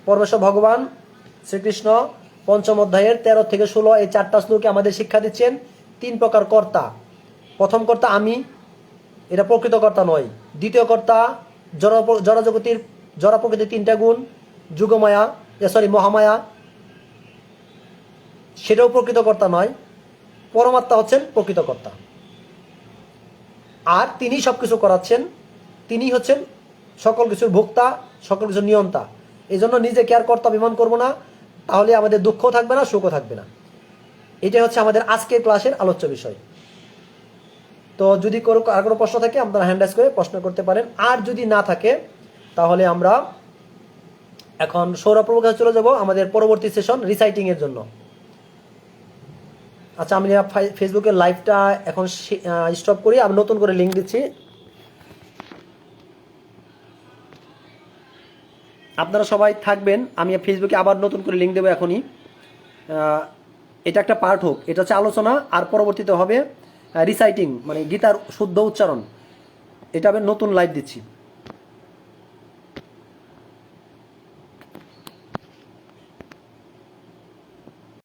পরমেশ্বর ভগবান শ্রীকৃষ্ণ পঞ্চম অধ্যায়ের 13 থেকে 16 এই 4টা শ্লোকে আমাদের শিক্ষা দিচ্ছেন 3 প্রকার কর্তা। প্রথম কর্তা আমি, এটা প্রকৃত কর্তা নয়। দ্বিতীয় কর্তা জড়জগতির জড় প্রকৃতির 3টা গুণ, যুগমায়া মহামায়া, সেটাও প্রকৃত কর্তা নয়। পরমাত্মা হচ্ছেন প্রকৃত কর্তা, আর তিনি সবকিছু করাচ্ছেন। তিনি হচ্ছেন সকল কিছুর ভোক্তা, সকল কিছুর নিয়ন্তা। এই জন্য নিজেকে আর কর্তা অভিমান করবো না, তাহলে আমাদের দুঃখও থাকবে না, সুখও থাকবে না। এটাই হচ্ছে আমাদের আজকের ক্লাসের আলোচ্য বিষয়। তো যদি আর কোনো প্রশ্ন থাকে আপনারা হ্যান্ড রাইজ করে প্রশ্ন করতে পারেন। আর যদি না থাকে তাহলে আমরা এখন সৌরভপ্রভুর কাছে চলে যাব আমাদের পরবর্তী সেশন রিসাইটিং এর জন্য। আচ্ছা, আমি ফেসবুকের লাইভটা এখন স্টপ করি, আমি নতুন করে লিঙ্ক দিচ্ছি। আপনারা সবাই থাকবেন, আমি ফেসবুকে আবার নতুন করে লিঙ্ক দেবো এখনই। এটা একটা পার্ট হোক, এটা হচ্ছে আলোচনা, আর পরবর্তীতে হবে রিসাইটিং মানে গীতার শুদ্ধ উচ্চারণ। এটা আমি নতুন লাইভ দিচ্ছি।